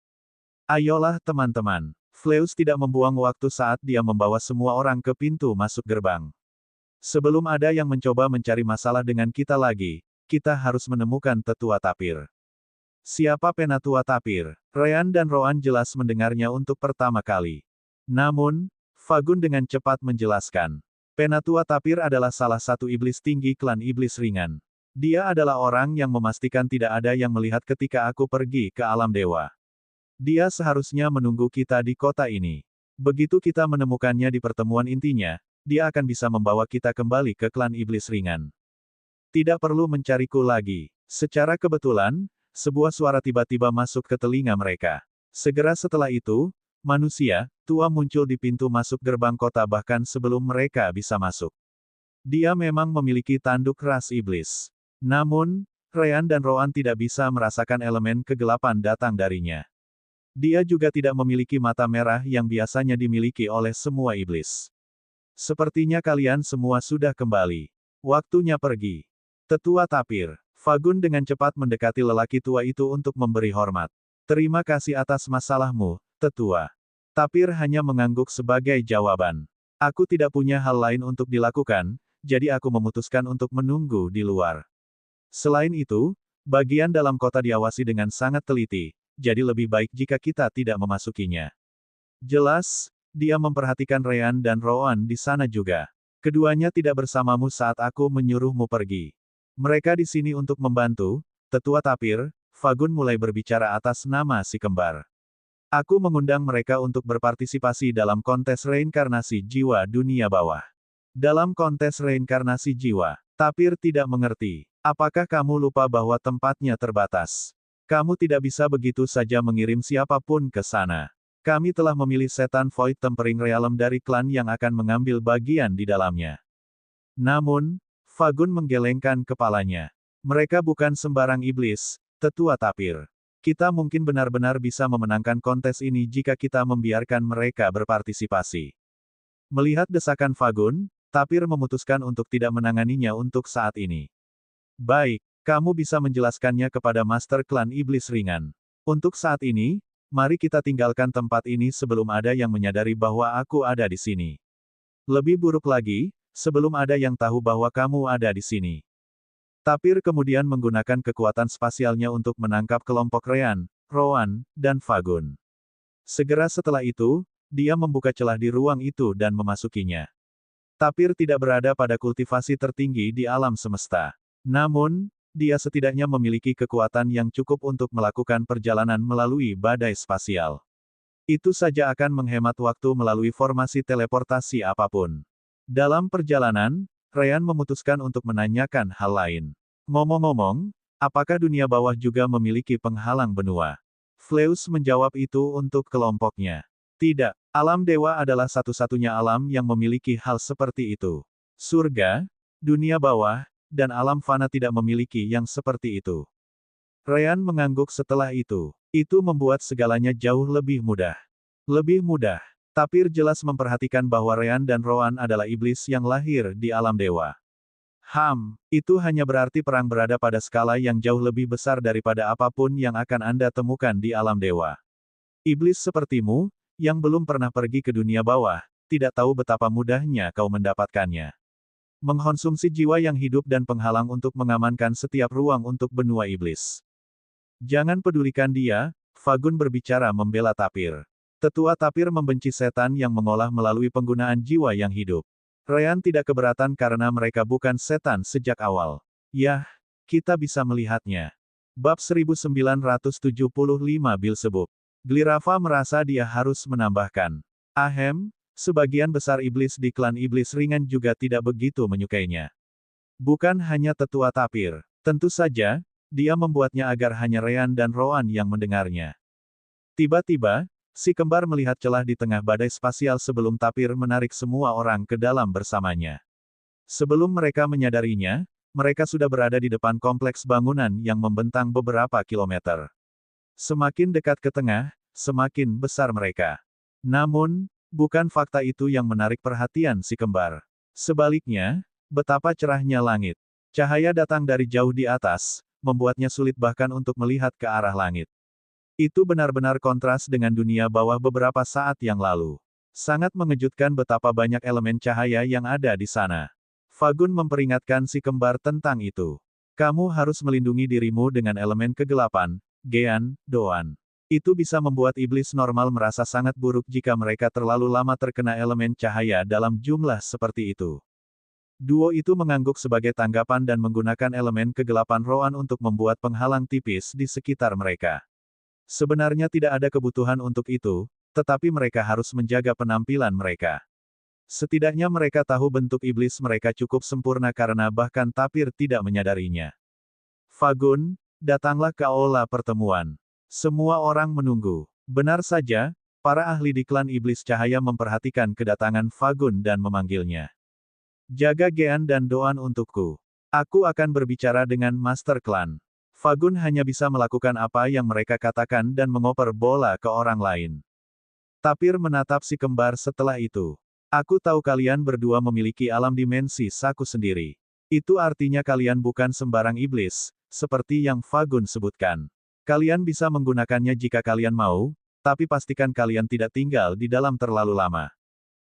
Ayolah teman-teman. Fleus tidak membuang waktu saat dia membawa semua orang ke pintu masuk gerbang. Sebelum ada yang mencoba mencari masalah dengan kita lagi, kita harus menemukan tetua tapir. Siapa penatua tapir? Ryan dan Rowan jelas mendengarnya untuk pertama kali. Namun, Fagun dengan cepat menjelaskan. Penatua tapir adalah salah satu iblis tinggi klan iblis ringan. Dia adalah orang yang memastikan tidak ada yang melihat ketika aku pergi ke alam dewa. Dia seharusnya menunggu kita di kota ini. Begitu kita menemukannya di pertemuan intinya, dia akan bisa membawa kita kembali ke klan iblis ringan. Tidak perlu mencariku lagi. Secara kebetulan, sebuah suara tiba-tiba masuk ke telinga mereka. Segera setelah itu, manusia tua muncul di pintu masuk gerbang kota bahkan sebelum mereka bisa masuk. Dia memang memiliki tanduk ras iblis. Namun, Ryan dan Rowan tidak bisa merasakan elemen kegelapan datang darinya. Dia juga tidak memiliki mata merah yang biasanya dimiliki oleh semua iblis. Sepertinya kalian semua sudah kembali. Waktunya pergi. Tetua tapir. Fagun dengan cepat mendekati lelaki tua itu untuk memberi hormat. Terima kasih atas masalahmu, tetua. Tapir hanya mengangguk sebagai jawaban. Aku tidak punya hal lain untuk dilakukan, jadi aku memutuskan untuk menunggu di luar. Selain itu, bagian dalam kota diawasi dengan sangat teliti, jadi lebih baik jika kita tidak memasukinya. Jelas, dia memperhatikan Ryan dan Rowan di sana juga. Keduanya tidak bersamamu saat aku menyuruhmu pergi. Mereka di sini untuk membantu, tetua tapir. Fagun mulai berbicara atas nama si kembar. Aku mengundang mereka untuk berpartisipasi dalam kontes reinkarnasi jiwa dunia bawah. Dalam kontes reinkarnasi jiwa, tapir tidak mengerti. Apakah kamu lupa bahwa tempatnya terbatas? Kamu tidak bisa begitu saja mengirim siapapun ke sana. Kami telah memilih setan Void Tempering Realm dari klan yang akan mengambil bagian di dalamnya. Namun, Fagun menggelengkan kepalanya. Mereka bukan sembarang iblis, tetua tapir. Kita mungkin benar-benar bisa memenangkan kontes ini jika kita membiarkan mereka berpartisipasi. Melihat desakan Fagun, tapir memutuskan untuk tidak menanganinya untuk saat ini. Baik. Kamu bisa menjelaskannya kepada Master Klan Iblis Ringan. Untuk saat ini, mari kita tinggalkan tempat ini sebelum ada yang menyadari bahwa aku ada di sini. Lebih buruk lagi, sebelum ada yang tahu bahwa kamu ada di sini. Tapir kemudian menggunakan kekuatan spasialnya untuk menangkap kelompok Ryan, Rowan, dan Fagun. Segera setelah itu, dia membuka celah di ruang itu dan memasukinya. Tapir tidak berada pada kultivasi tertinggi di alam semesta. Namun, dia setidaknya memiliki kekuatan yang cukup untuk melakukan perjalanan melalui badai spasial. Itu saja akan menghemat waktu melalui formasi teleportasi apapun. Dalam perjalanan, Ryan memutuskan untuk menanyakan hal lain. Ngomong-ngomong, apakah dunia bawah juga memiliki penghalang benua? Fleus menjawab itu untuk kelompoknya. Tidak, alam dewa adalah satu-satunya alam yang memiliki hal seperti itu. Surga, dunia bawah, dan alam fana tidak memiliki yang seperti itu. Ryan mengangguk setelah itu. Itu membuat segalanya jauh lebih mudah. Lebih mudah. Tapir jelas memperhatikan bahwa Ryan dan Rowan adalah iblis yang lahir di alam dewa. Itu hanya berarti perang berada pada skala yang jauh lebih besar daripada apapun yang akan Anda temukan di alam dewa. Iblis sepertimu, yang belum pernah pergi ke dunia bawah, tidak tahu betapa mudahnya kau mendapatkannya. Mengkonsumsi jiwa yang hidup dan penghalang untuk mengamankan setiap ruang untuk benua iblis. Jangan pedulikan dia, Fagun berbicara membela Tapir. Tetua Tapir membenci setan yang mengolah melalui penggunaan jiwa yang hidup. Ryan tidak keberatan karena mereka bukan setan sejak awal. Yah, kita bisa melihatnya. Bab 1975 Beelzebub. Glirafa merasa dia harus menambahkan. Ahem, sebagian besar iblis di klan iblis ringan juga tidak begitu menyukainya. Bukan hanya tetua Tapir. Tentu saja, dia membuatnya agar hanya Ryan dan Rowan yang mendengarnya. Tiba-tiba, si kembar melihat celah di tengah badai spasial sebelum Tapir menarik semua orang ke dalam bersamanya. Sebelum mereka menyadarinya, mereka sudah berada di depan kompleks bangunan yang membentang beberapa kilometer. Semakin dekat ke tengah, semakin besar mereka. Namun, bukan fakta itu yang menarik perhatian si kembar. Sebaliknya, betapa cerahnya langit. Cahaya datang dari jauh di atas, membuatnya sulit bahkan untuk melihat ke arah langit. Itu benar-benar kontras dengan dunia bawah beberapa saat yang lalu. Sangat mengejutkan betapa banyak elemen cahaya yang ada di sana. Fagun memperingatkan si kembar tentang itu. Kamu harus melindungi dirimu dengan elemen kegelapan, Gean, Doan. Itu bisa membuat iblis normal merasa sangat buruk jika mereka terlalu lama terkena elemen cahaya dalam jumlah seperti itu. Duo itu mengangguk sebagai tanggapan dan menggunakan elemen kegelapan Roan untuk membuat penghalang tipis di sekitar mereka. Sebenarnya tidak ada kebutuhan untuk itu, tetapi mereka harus menjaga penampilan mereka. Setidaknya mereka tahu bentuk iblis mereka cukup sempurna karena bahkan Tapir tidak menyadarinya. Fagun, datanglah ke aula pertemuan. Semua orang menunggu. Benar saja, para ahli di klan iblis cahaya memperhatikan kedatangan Fagun dan memanggilnya. Jaga Gean dan Doan untukku. Aku akan berbicara dengan Master Klan. Fagun hanya bisa melakukan apa yang mereka katakan dan mengoper bola ke orang lain. Tapir menatap si kembar setelah itu. Aku tahu kalian berdua memiliki alam dimensi saku sendiri. Itu artinya kalian bukan sembarang iblis, seperti yang Fagun sebutkan. Kalian bisa menggunakannya jika kalian mau, tapi pastikan kalian tidak tinggal di dalam terlalu lama.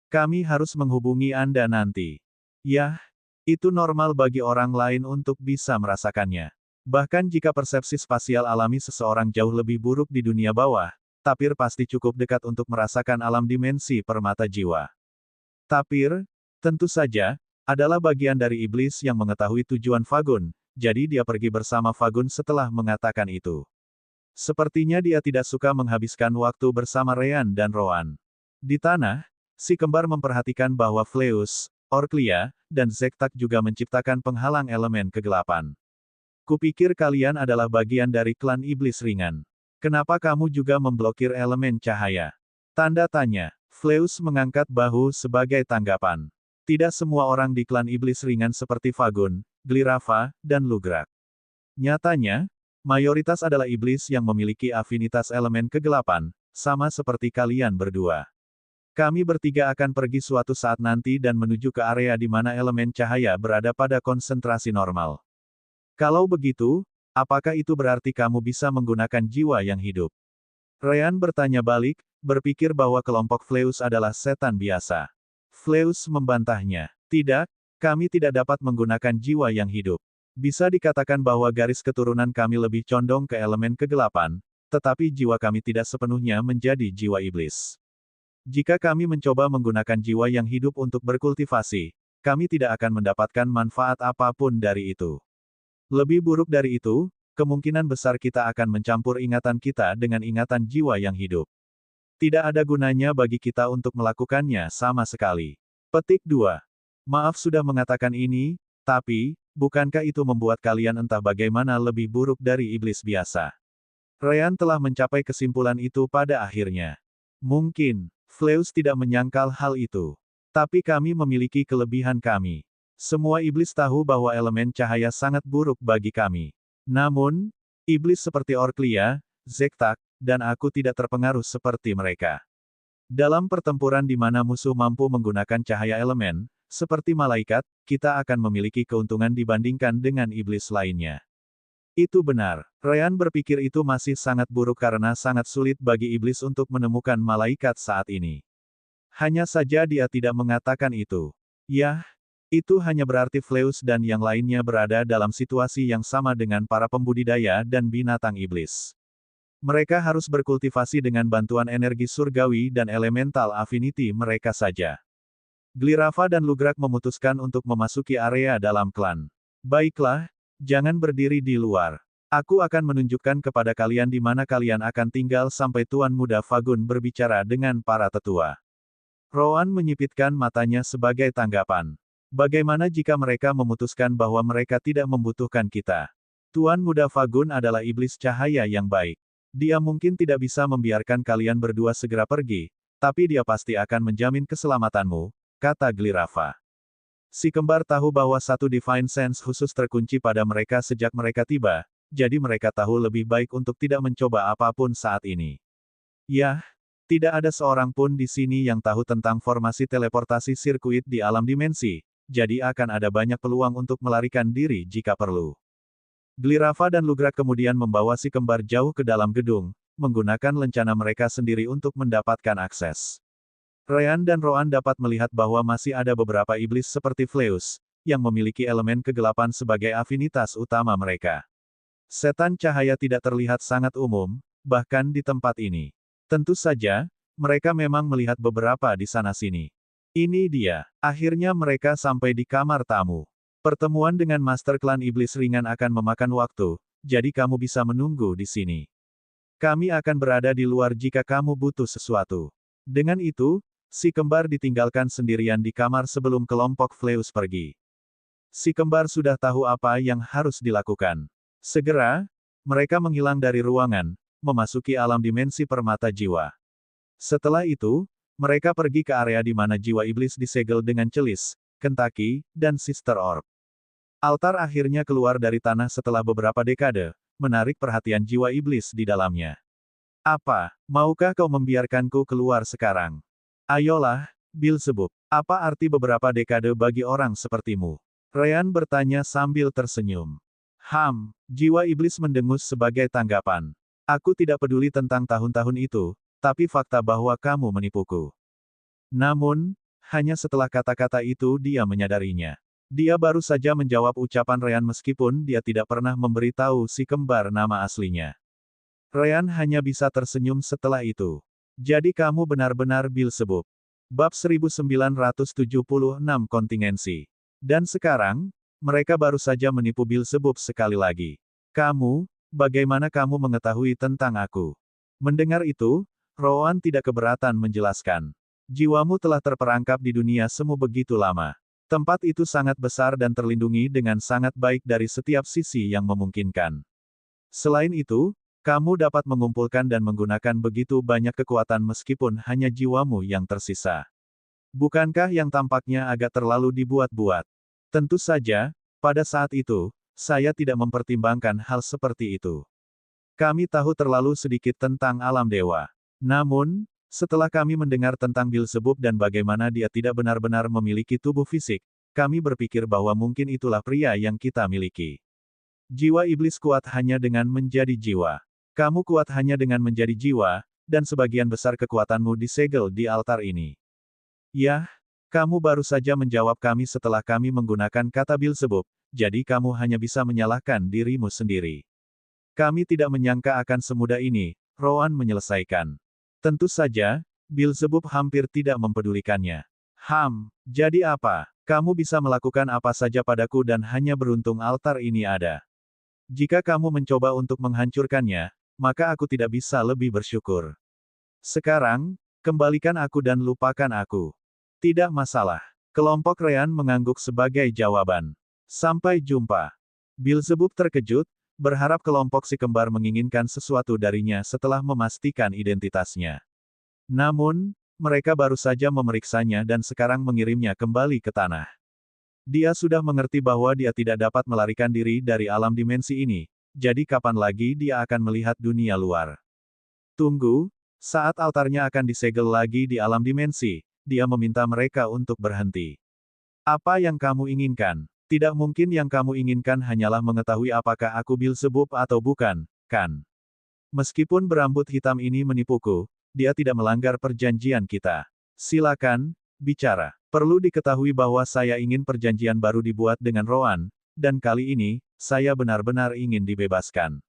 Kami harus menghubungi Anda nanti. Yah, itu normal bagi orang lain untuk bisa merasakannya. Bahkan jika persepsi spasial alami seseorang jauh lebih buruk di dunia bawah, Tapir pasti cukup dekat untuk merasakan alam dimensi permata jiwa. Tapir, tentu saja, adalah bagian dari iblis yang mengetahui tujuan Fagun, jadi dia pergi bersama Fagun setelah mengatakan itu. Sepertinya dia tidak suka menghabiskan waktu bersama Ryan dan Rowan. Di tanah, si kembar memperhatikan bahwa Fleus, Orklia, dan Zektak juga menciptakan penghalang elemen kegelapan. Kupikir kalian adalah bagian dari klan iblis ringan. Kenapa kamu juga memblokir elemen cahaya? Tanda tanya. Fleus mengangkat bahu sebagai tanggapan. Tidak semua orang di klan iblis ringan seperti Fagun, Glirafa, dan Lugrak. Nyatanya, mayoritas adalah iblis yang memiliki afinitas elemen kegelapan, sama seperti kalian berdua. Kami bertiga akan pergi suatu saat nanti dan menuju ke area di mana elemen cahaya berada pada konsentrasi normal. Kalau begitu, apakah itu berarti kamu bisa menggunakan jiwa yang hidup? Ryan bertanya balik, berpikir bahwa kelompok Fleus adalah setan biasa. Fleus membantahnya. Tidak, kami tidak dapat menggunakan jiwa yang hidup. Bisa dikatakan bahwa garis keturunan kami lebih condong ke elemen kegelapan, tetapi jiwa kami tidak sepenuhnya menjadi jiwa iblis. Jika kami mencoba menggunakan jiwa yang hidup untuk berkultivasi, kami tidak akan mendapatkan manfaat apapun dari itu. Lebih buruk dari itu, kemungkinan besar kita akan mencampur ingatan kita dengan ingatan jiwa yang hidup. Tidak ada gunanya bagi kita untuk melakukannya sama sekali. Petik 2. Maaf sudah mengatakan ini, tapi, bukankah itu membuat kalian entah bagaimana lebih buruk dari iblis biasa? Ryan telah mencapai kesimpulan itu pada akhirnya. Mungkin, Fleus tidak menyangkal hal itu. Tapi kami memiliki kelebihan kami. Semua iblis tahu bahwa elemen cahaya sangat buruk bagi kami. Namun, iblis seperti Orklia, Zektak, dan aku tidak terpengaruh seperti mereka. Dalam pertempuran di mana musuh mampu menggunakan cahaya elemen, seperti malaikat, kita akan memiliki keuntungan dibandingkan dengan iblis lainnya. Itu benar. Ryan berpikir itu masih sangat buruk karena sangat sulit bagi iblis untuk menemukan malaikat saat ini. Hanya saja dia tidak mengatakan itu. Yah, itu hanya berarti Fleus dan yang lainnya berada dalam situasi yang sama dengan para pembudidaya dan binatang iblis. Mereka harus berkultivasi dengan bantuan energi surgawi dan elemental affinity mereka saja. Glirava dan Lugrak memutuskan untuk memasuki area dalam klan. Baiklah, jangan berdiri di luar. Aku akan menunjukkan kepada kalian di mana kalian akan tinggal sampai Tuan Muda Fagun berbicara dengan para tetua. Rowan menyipitkan matanya sebagai tanggapan. Bagaimana jika mereka memutuskan bahwa mereka tidak membutuhkan kita? Tuan Muda Fagun adalah iblis cahaya yang baik. Dia mungkin tidak bisa membiarkan kalian berdua segera pergi, tapi dia pasti akan menjamin keselamatanmu, kata Glirava. Si kembar tahu bahwa satu Divine Sense khusus terkunci pada mereka sejak mereka tiba, jadi mereka tahu lebih baik untuk tidak mencoba apapun saat ini. Yah, tidak ada seorang pun di sini yang tahu tentang formasi teleportasi sirkuit di alam dimensi, jadi akan ada banyak peluang untuk melarikan diri jika perlu. Glirava dan Lugrak kemudian membawa si kembar jauh ke dalam gedung, menggunakan lencana mereka sendiri untuk mendapatkan akses. Ryan dan Roan dapat melihat bahwa masih ada beberapa iblis seperti Fleus, yang memiliki elemen kegelapan sebagai afinitas utama mereka. Setan cahaya tidak terlihat sangat umum, bahkan di tempat ini. Tentu saja, mereka memang melihat beberapa di sana-sini. Ini dia. Akhirnya mereka sampai di kamar tamu. Pertemuan dengan Master Klan Iblis ringan akan memakan waktu, jadi kamu bisa menunggu di sini. Kami akan berada di luar jika kamu butuh sesuatu. Dengan itu, si kembar ditinggalkan sendirian di kamar sebelum kelompok Fleus pergi. Si kembar sudah tahu apa yang harus dilakukan. Segera, mereka menghilang dari ruangan, memasuki alam dimensi permata jiwa. Setelah itu, mereka pergi ke area di mana jiwa iblis disegel dengan celis, Kentucky, dan Sister Orb. Altar akhirnya keluar dari tanah setelah beberapa dekade, menarik perhatian jiwa iblis di dalamnya. Apa, maukah kau membiarkanku keluar sekarang? Ayolah, Beelzebub, apa arti beberapa dekade bagi orang sepertimu? Ryan bertanya sambil tersenyum. Jiwa iblis mendengus sebagai tanggapan. Aku tidak peduli tentang tahun-tahun itu, tapi fakta bahwa kamu menipuku. Namun, hanya setelah kata-kata itu dia menyadarinya. Dia baru saja menjawab ucapan Ryan meskipun dia tidak pernah memberitahu si kembar nama aslinya. Ryan hanya bisa tersenyum setelah itu. Jadi kamu benar-benar Beelzebub. Bab 1976 kontingensi. Dan sekarang, mereka baru saja menipu Beelzebub sekali lagi. Kamu, bagaimana kamu mengetahui tentang aku? Mendengar itu, Rowan tidak keberatan menjelaskan. Jiwamu telah terperangkap di dunia semu begitu lama. Tempat itu sangat besar dan terlindungi dengan sangat baik dari setiap sisi yang memungkinkan. Selain itu, kamu dapat mengumpulkan dan menggunakan begitu banyak kekuatan meskipun hanya jiwamu yang tersisa. Bukankah yang tampaknya agak terlalu dibuat-buat? Tentu saja, pada saat itu, saya tidak mempertimbangkan hal seperti itu. Kami tahu terlalu sedikit tentang alam dewa. Namun, setelah kami mendengar tentang Beelzebub dan bagaimana dia tidak benar-benar memiliki tubuh fisik, kami berpikir bahwa mungkin itulah pria yang kita miliki. Jiwa iblis kuat hanya dengan menjadi jiwa. Kamu kuat hanya dengan menjadi jiwa, dan sebagian besar kekuatanmu disegel di altar ini. Yah, kamu baru saja menjawab kami setelah kami menggunakan kata Beelzebub, jadi kamu hanya bisa menyalahkan dirimu sendiri. Kami tidak menyangka akan semudah ini, Rowan menyelesaikan. Tentu saja, Beelzebub hampir tidak mempedulikannya. Jadi apa? Kamu bisa melakukan apa saja padaku dan hanya beruntung altar ini ada. Jika kamu mencoba untuk menghancurkannya, maka aku tidak bisa lebih bersyukur. Sekarang, kembalikan aku dan lupakan aku. Tidak masalah. Kelompok Ryan mengangguk sebagai jawaban. Sampai jumpa. Beelzebub terkejut, berharap kelompok si kembar menginginkan sesuatu darinya setelah memastikan identitasnya. Namun, mereka baru saja memeriksanya dan sekarang mengirimnya kembali ke tanah. Dia sudah mengerti bahwa dia tidak dapat melarikan diri dari alam dimensi ini, jadi kapan lagi dia akan melihat dunia luar. Tunggu, saat altarnya akan disegel lagi di alam dimensi, dia meminta mereka untuk berhenti. Apa yang kamu inginkan? Tidak mungkin yang kamu inginkan hanyalah mengetahui apakah aku Beelzebub atau bukan, kan? Meskipun berambut hitam ini menipuku, dia tidak melanggar perjanjian kita. Silakan, bicara. Perlu diketahui bahwa saya ingin perjanjian baru dibuat dengan Rowan, dan kali ini, saya benar-benar ingin dibebaskan.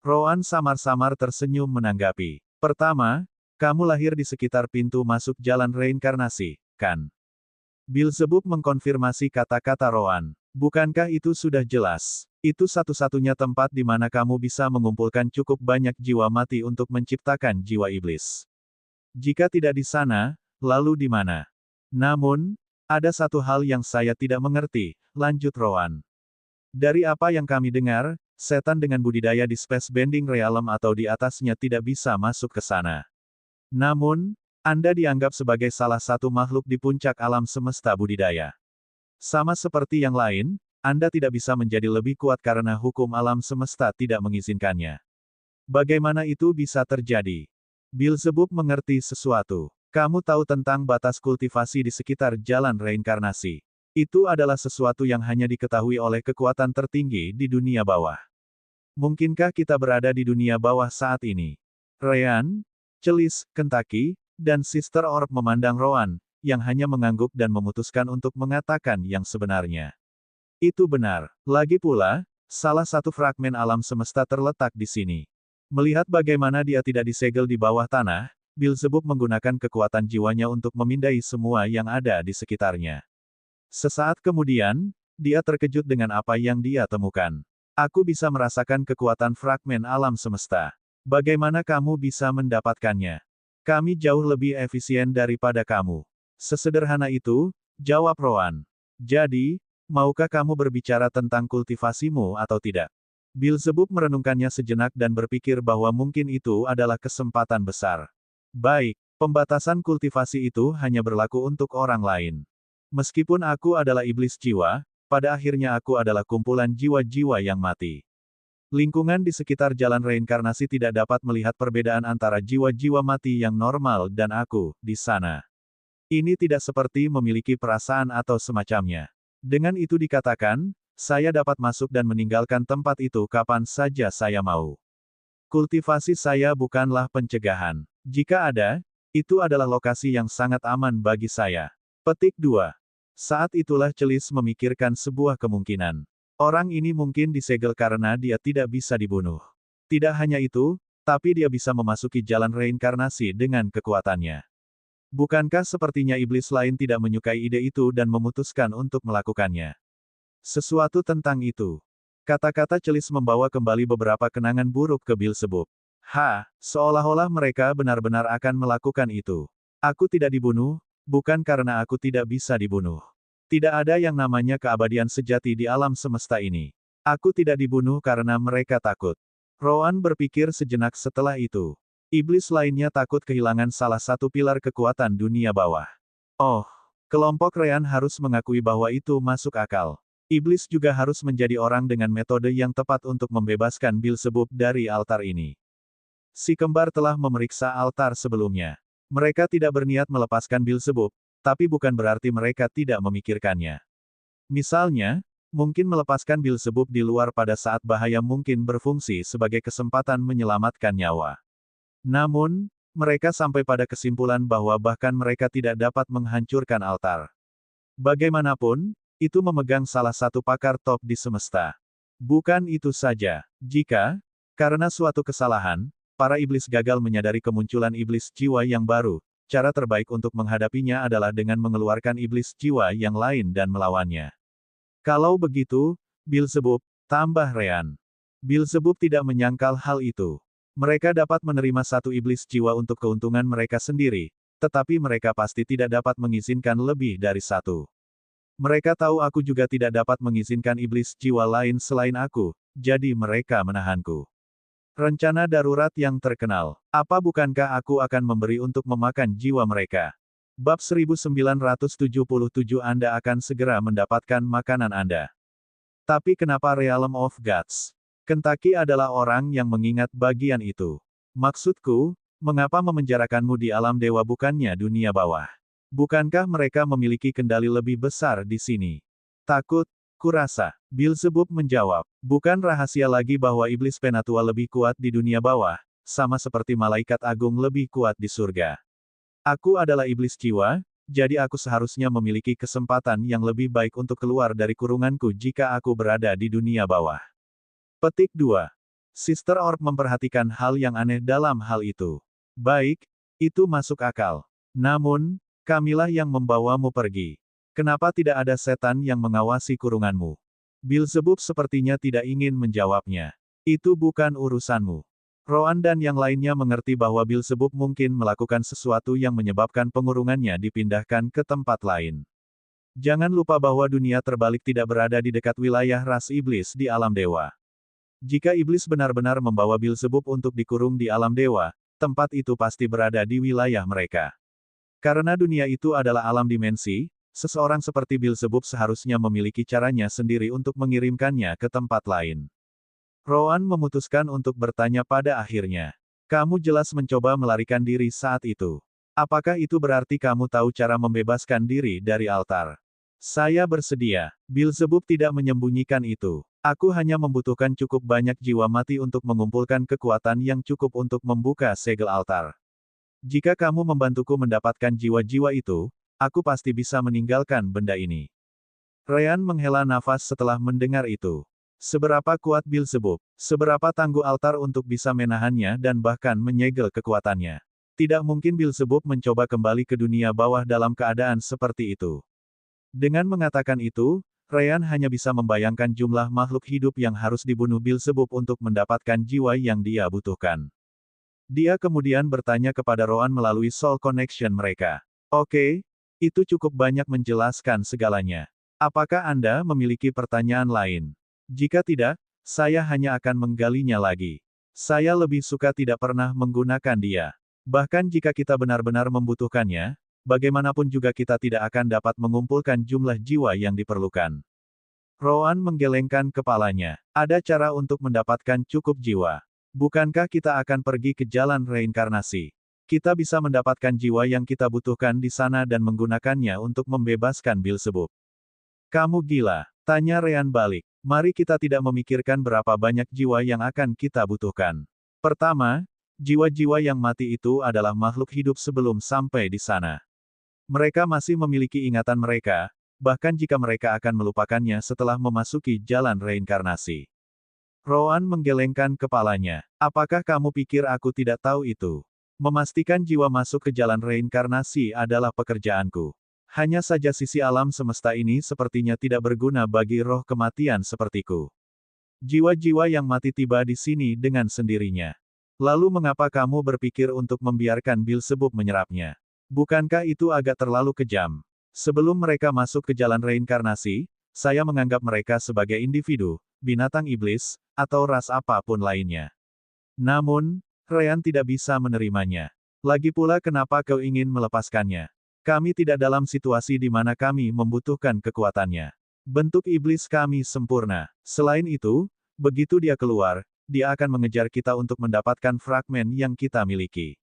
Rowan samar-samar tersenyum menanggapi. Pertama, kamu lahir di sekitar pintu masuk jalan reinkarnasi, kan? Beelzebub mengkonfirmasi kata-kata Rowan. Bukankah itu sudah jelas? Itu satu-satunya tempat di mana kamu bisa mengumpulkan cukup banyak jiwa mati untuk menciptakan jiwa iblis. Jika tidak di sana, lalu di mana? Namun, ada satu hal yang saya tidak mengerti, lanjut Rowan. Dari apa yang kami dengar, setan dengan budidaya di Space Bending Realm atau di atasnya tidak bisa masuk ke sana. Namun, Anda dianggap sebagai salah satu makhluk di puncak alam semesta budidaya. Sama seperti yang lain, Anda tidak bisa menjadi lebih kuat karena hukum alam semesta tidak mengizinkannya. Bagaimana itu bisa terjadi? Beelzebub mengerti sesuatu. Kamu tahu tentang batas kultivasi di sekitar jalan reinkarnasi. Itu adalah sesuatu yang hanya diketahui oleh kekuatan tertinggi di dunia bawah. Mungkinkah kita berada di dunia bawah saat ini? Ryan, Celis, Kentucky, dan Sister Orb memandang Rowan, yang hanya mengangguk dan memutuskan untuk mengatakan yang sebenarnya. Itu benar. Lagi pula, salah satu fragmen alam semesta terletak di sini. Melihat bagaimana dia tidak disegel di bawah tanah, Beelzebub menggunakan kekuatan jiwanya untuk memindai semua yang ada di sekitarnya. Sesaat kemudian, dia terkejut dengan apa yang dia temukan. Aku bisa merasakan kekuatan fragmen alam semesta. Bagaimana kamu bisa mendapatkannya? Kami jauh lebih efisien daripada kamu. Sesederhana itu, jawab Rowan. Jadi, maukah kamu berbicara tentang kultivasimu atau tidak? Beelzebub merenungkannya sejenak dan berpikir bahwa mungkin itu adalah kesempatan besar. Baik, pembatasan kultivasi itu hanya berlaku untuk orang lain. Meskipun aku adalah iblis jiwa, pada akhirnya aku adalah kumpulan jiwa-jiwa yang mati. Lingkungan di sekitar jalan reinkarnasi tidak dapat melihat perbedaan antara jiwa-jiwa mati yang normal dan aku, di sana. Ini tidak seperti memiliki perasaan atau semacamnya. Dengan itu dikatakan, saya dapat masuk dan meninggalkan tempat itu kapan saja saya mau. Kultivasi saya bukanlah pencegahan. Jika ada, itu adalah lokasi yang sangat aman bagi saya. Petik 2. Saat itulah Celis memikirkan sebuah kemungkinan. Orang ini mungkin disegel karena dia tidak bisa dibunuh. Tidak hanya itu, tapi dia bisa memasuki jalan reinkarnasi dengan kekuatannya. Bukankah sepertinya iblis lain tidak menyukai ide itu dan memutuskan untuk melakukannya? Sesuatu tentang itu. Kata-kata Celis membawa kembali beberapa kenangan buruk ke Beelzebub. Seolah-olah mereka benar-benar akan melakukan itu. Aku tidak dibunuh, bukan karena aku tidak bisa dibunuh. Tidak ada yang namanya keabadian sejati di alam semesta ini. Aku tidak dibunuh karena mereka takut. Rowan berpikir sejenak setelah itu. Iblis lainnya takut kehilangan salah satu pilar kekuatan dunia bawah. Oh, kelompok Ryan harus mengakui bahwa itu masuk akal. Iblis juga harus menjadi orang dengan metode yang tepat untuk membebaskan Beelzebub dari altar ini. Si kembar telah memeriksa altar sebelumnya. Mereka tidak berniat melepaskan Beelzebub, tapi bukan berarti mereka tidak memikirkannya. Misalnya, mungkin melepaskan Beelzebub di luar pada saat bahaya mungkin berfungsi sebagai kesempatan menyelamatkan nyawa. Namun, mereka sampai pada kesimpulan bahwa bahkan mereka tidak dapat menghancurkan altar. Bagaimanapun, itu memegang salah satu pakar top di semesta. Bukan itu saja. Jika, karena suatu kesalahan, para iblis gagal menyadari kemunculan iblis jiwa yang baru, cara terbaik untuk menghadapinya adalah dengan mengeluarkan iblis jiwa yang lain dan melawannya. Kalau begitu, Beelzebub, tambah Ryan. Beelzebub tidak menyangkal hal itu. Mereka dapat menerima satu iblis jiwa untuk keuntungan mereka sendiri, tetapi mereka pasti tidak dapat mengizinkan lebih dari satu. Mereka tahu aku juga tidak dapat mengizinkan iblis jiwa lain selain aku, jadi mereka menahanku. Rencana darurat yang terkenal. Apa bukankah aku akan memberi untuk memakan jiwa mereka? Bab 1977 Anda akan segera mendapatkan makanan Anda. Tapi kenapa Realm of Gods? Kentucky adalah orang yang mengingat bagian itu. Maksudku, mengapa memenjarakanmu di alam dewa bukannya dunia bawah? Bukankah mereka memiliki kendali lebih besar di sini? Takut, kurasa. Beelzebub menjawab. Bukan rahasia lagi bahwa iblis penatua lebih kuat di dunia bawah, sama seperti malaikat agung lebih kuat di surga. Aku adalah iblis jiwa, jadi aku seharusnya memiliki kesempatan yang lebih baik untuk keluar dari kurunganku jika aku berada di dunia bawah. Petik 2. Sister Orb memperhatikan hal yang aneh dalam hal itu. Baik, itu masuk akal. Namun, kamilah yang membawamu pergi. Kenapa tidak ada setan yang mengawasi kurunganmu? Beelzebub sepertinya tidak ingin menjawabnya. Itu bukan urusanmu. Roan dan yang lainnya mengerti bahwa Beelzebub mungkin melakukan sesuatu yang menyebabkan pengurungannya dipindahkan ke tempat lain. Jangan lupa bahwa dunia terbalik tidak berada di dekat wilayah ras iblis di alam dewa. Jika iblis benar-benar membawa Beelzebub untuk dikurung di alam dewa, tempat itu pasti berada di wilayah mereka. Karena dunia itu adalah alam dimensi, seseorang seperti Beelzebub seharusnya memiliki caranya sendiri untuk mengirimkannya ke tempat lain. Roan memutuskan untuk bertanya pada akhirnya. Kamu jelas mencoba melarikan diri saat itu. Apakah itu berarti kamu tahu cara membebaskan diri dari altar? Saya bersedia. Beelzebub tidak menyembunyikan itu. Aku hanya membutuhkan cukup banyak jiwa mati untuk mengumpulkan kekuatan yang cukup untuk membuka segel altar. Jika kamu membantuku mendapatkan jiwa-jiwa itu, aku pasti bisa meninggalkan benda ini. Ryan menghela nafas setelah mendengar itu. Seberapa kuat Beelzebub? Seberapa tangguh altar untuk bisa menahannya dan bahkan menyegel kekuatannya? Tidak mungkin Beelzebub mencoba kembali ke dunia bawah dalam keadaan seperti itu. Dengan mengatakan itu, Ryan hanya bisa membayangkan jumlah makhluk hidup yang harus dibunuh Beelzebub untuk mendapatkan jiwa yang dia butuhkan. Dia kemudian bertanya kepada Roan melalui soul connection mereka. Oke, itu cukup banyak menjelaskan segalanya. Apakah Anda memiliki pertanyaan lain? Jika tidak, saya hanya akan menggalinya lagi. Saya lebih suka tidak pernah menggunakan dia. Bahkan jika kita benar-benar membutuhkannya, bagaimanapun juga kita tidak akan dapat mengumpulkan jumlah jiwa yang diperlukan. Roan menggelengkan kepalanya. Ada cara untuk mendapatkan cukup jiwa. Bukankah kita akan pergi ke jalan reinkarnasi? Kita bisa mendapatkan jiwa yang kita butuhkan di sana dan menggunakannya untuk membebaskan Beelzebub. Kamu gila, tanya Ryan balik. Mari kita tidak memikirkan berapa banyak jiwa yang akan kita butuhkan. Pertama, jiwa-jiwa yang mati itu adalah makhluk hidup sebelum sampai di sana. Mereka masih memiliki ingatan mereka, bahkan jika mereka akan melupakannya setelah memasuki jalan reinkarnasi. Roan menggelengkan kepalanya. Apakah kamu pikir aku tidak tahu itu? Memastikan jiwa masuk ke jalan reinkarnasi adalah pekerjaanku. Hanya saja sisi alam semesta ini sepertinya tidak berguna bagi roh kematian sepertiku. Jiwa-jiwa yang mati tiba di sini dengan sendirinya. Lalu mengapa kamu berpikir untuk membiarkan Beelzebub menyerapnya? Bukankah itu agak terlalu kejam? Sebelum mereka masuk ke jalan reinkarnasi, saya menganggap mereka sebagai individu, binatang iblis, atau ras apapun lainnya. Namun, Ryan tidak bisa menerimanya. Lagi pula kenapa kau ingin melepaskannya? Kami tidak dalam situasi di mana kami membutuhkan kekuatannya. Bentuk iblis kami sempurna. Selain itu, begitu dia keluar, dia akan mengejar kita untuk mendapatkan fragmen yang kita miliki.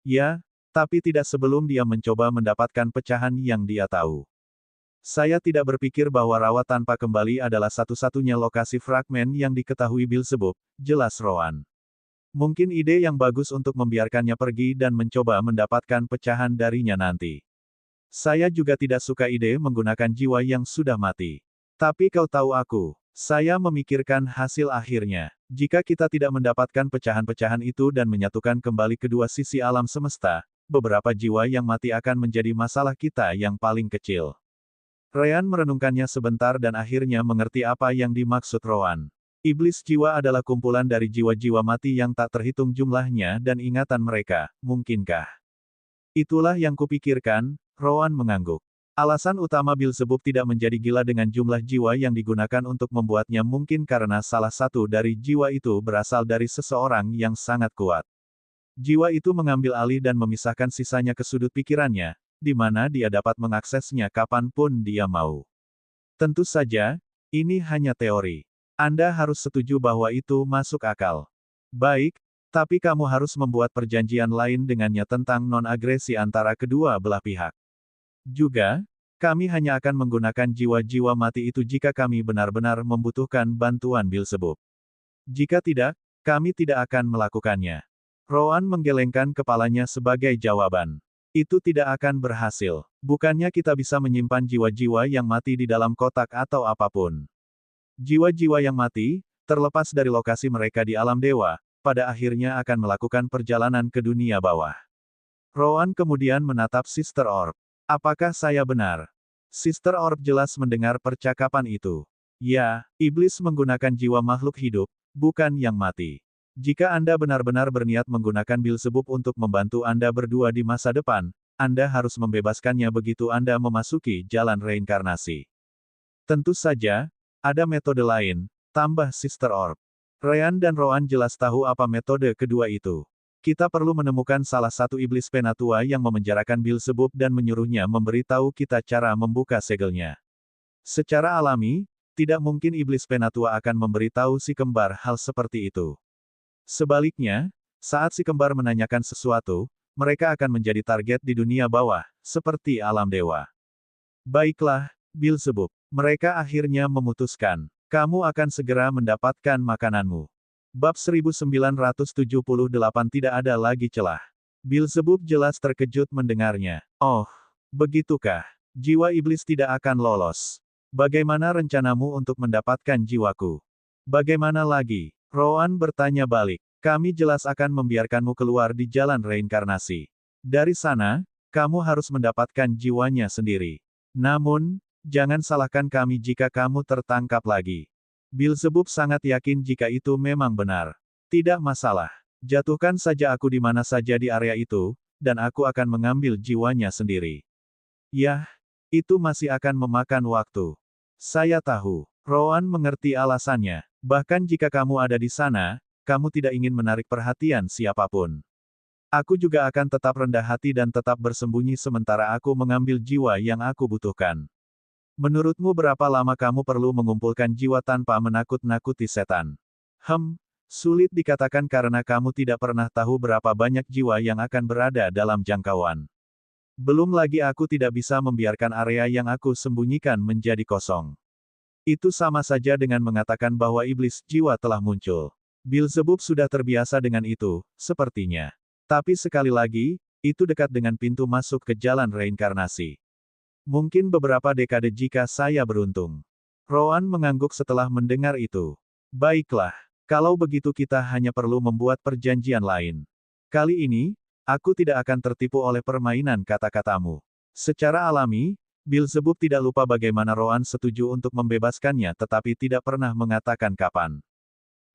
Ya, tapi tidak sebelum dia mencoba mendapatkan pecahan yang dia tahu. Saya tidak berpikir bahwa rawa tanpa kembali adalah satu-satunya lokasi fragmen yang diketahui Beelzebub, jelas Roan. Mungkin ide yang bagus untuk membiarkannya pergi dan mencoba mendapatkan pecahan darinya nanti. Saya juga tidak suka ide menggunakan jiwa yang sudah mati. Tapi kau tahu aku. Saya memikirkan hasil akhirnya. Jika kita tidak mendapatkan pecahan-pecahan itu dan menyatukan kembali kedua sisi alam semesta, beberapa jiwa yang mati akan menjadi masalah kita yang paling kecil. Ryan merenungkannya sebentar dan akhirnya mengerti apa yang dimaksud Roan. Iblis jiwa adalah kumpulan dari jiwa-jiwa mati yang tak terhitung jumlahnya dan ingatan mereka, mungkinkah? Itulah yang kupikirkan, Roan mengangguk. Alasan utama Beelzebub tidak menjadi gila dengan jumlah jiwa yang digunakan untuk membuatnya mungkin karena salah satu dari jiwa itu berasal dari seseorang yang sangat kuat. Jiwa itu mengambil alih dan memisahkan sisanya ke sudut pikirannya, di mana dia dapat mengaksesnya kapanpun dia mau. Tentu saja, ini hanya teori. Anda harus setuju bahwa itu masuk akal. Baik, tapi kamu harus membuat perjanjian lain dengannya tentang non-agresi antara kedua belah pihak. Juga, kami hanya akan menggunakan jiwa-jiwa mati itu jika kami benar-benar membutuhkan bantuan Beelzebub. Jika tidak, kami tidak akan melakukannya. Roan menggelengkan kepalanya sebagai jawaban. Itu tidak akan berhasil. Bukannya kita bisa menyimpan jiwa-jiwa yang mati di dalam kotak atau apapun. Jiwa-jiwa yang mati, terlepas dari lokasi mereka di alam dewa, pada akhirnya akan melakukan perjalanan ke dunia bawah. Rowan kemudian menatap Sister Orb. Apakah saya benar? Sister Orb jelas mendengar percakapan itu. Ya, iblis menggunakan jiwa makhluk hidup, bukan yang mati. Jika Anda benar-benar berniat menggunakan Beelzebub untuk membantu Anda berdua di masa depan, Anda harus membebaskannya begitu Anda memasuki jalan reinkarnasi. Tentu saja, ada metode lain, tambah Sister Orb. Ryan dan Rowan jelas tahu apa metode kedua itu. Kita perlu menemukan salah satu iblis penatua yang memenjarakan Beelzebub dan menyuruhnya memberitahu kita cara membuka segelnya. Secara alami, tidak mungkin iblis penatua akan memberitahu si kembar hal seperti itu. Sebaliknya, saat si kembar menanyakan sesuatu, mereka akan menjadi target di dunia bawah, seperti alam dewa. Baiklah, Beelzebub. Mereka akhirnya memutuskan. Kamu akan segera mendapatkan makananmu. Bab 1978 tidak ada lagi celah. Beelzebub jelas terkejut mendengarnya. Oh, begitukah? Jiwa iblis tidak akan lolos. Bagaimana rencanamu untuk mendapatkan jiwaku? Bagaimana lagi? Rowan bertanya balik. Kami jelas akan membiarkanmu keluar di jalan reinkarnasi. Dari sana, kamu harus mendapatkan jiwanya sendiri. Namun, jangan salahkan kami jika kamu tertangkap lagi. Beelzebub sangat yakin jika itu memang benar. Tidak masalah. Jatuhkan saja aku di mana saja di area itu, dan aku akan mengambil jiwanya sendiri. Yah, itu masih akan memakan waktu. Saya tahu. Rowan mengerti alasannya. Bahkan jika kamu ada di sana, kamu tidak ingin menarik perhatian siapapun. Aku juga akan tetap rendah hati dan tetap bersembunyi sementara aku mengambil jiwa yang aku butuhkan. Menurutmu berapa lama kamu perlu mengumpulkan jiwa tanpa menakut-nakuti setan? Sulit dikatakan karena kamu tidak pernah tahu berapa banyak jiwa yang akan berada dalam jangkauan. Belum lagi aku tidak bisa membiarkan area yang aku sembunyikan menjadi kosong. Itu sama saja dengan mengatakan bahwa iblis jiwa telah muncul. Beelzebub sudah terbiasa dengan itu, sepertinya. Tapi sekali lagi, itu dekat dengan pintu masuk ke jalan reinkarnasi. Mungkin beberapa dekade jika saya beruntung. Rowan mengangguk setelah mendengar itu. Baiklah, kalau begitu kita hanya perlu membuat perjanjian lain. Kali ini, aku tidak akan tertipu oleh permainan kata-katamu. Secara alami, Beelzebub tidak lupa bagaimana Rowan setuju untuk membebaskannya tetapi tidak pernah mengatakan kapan.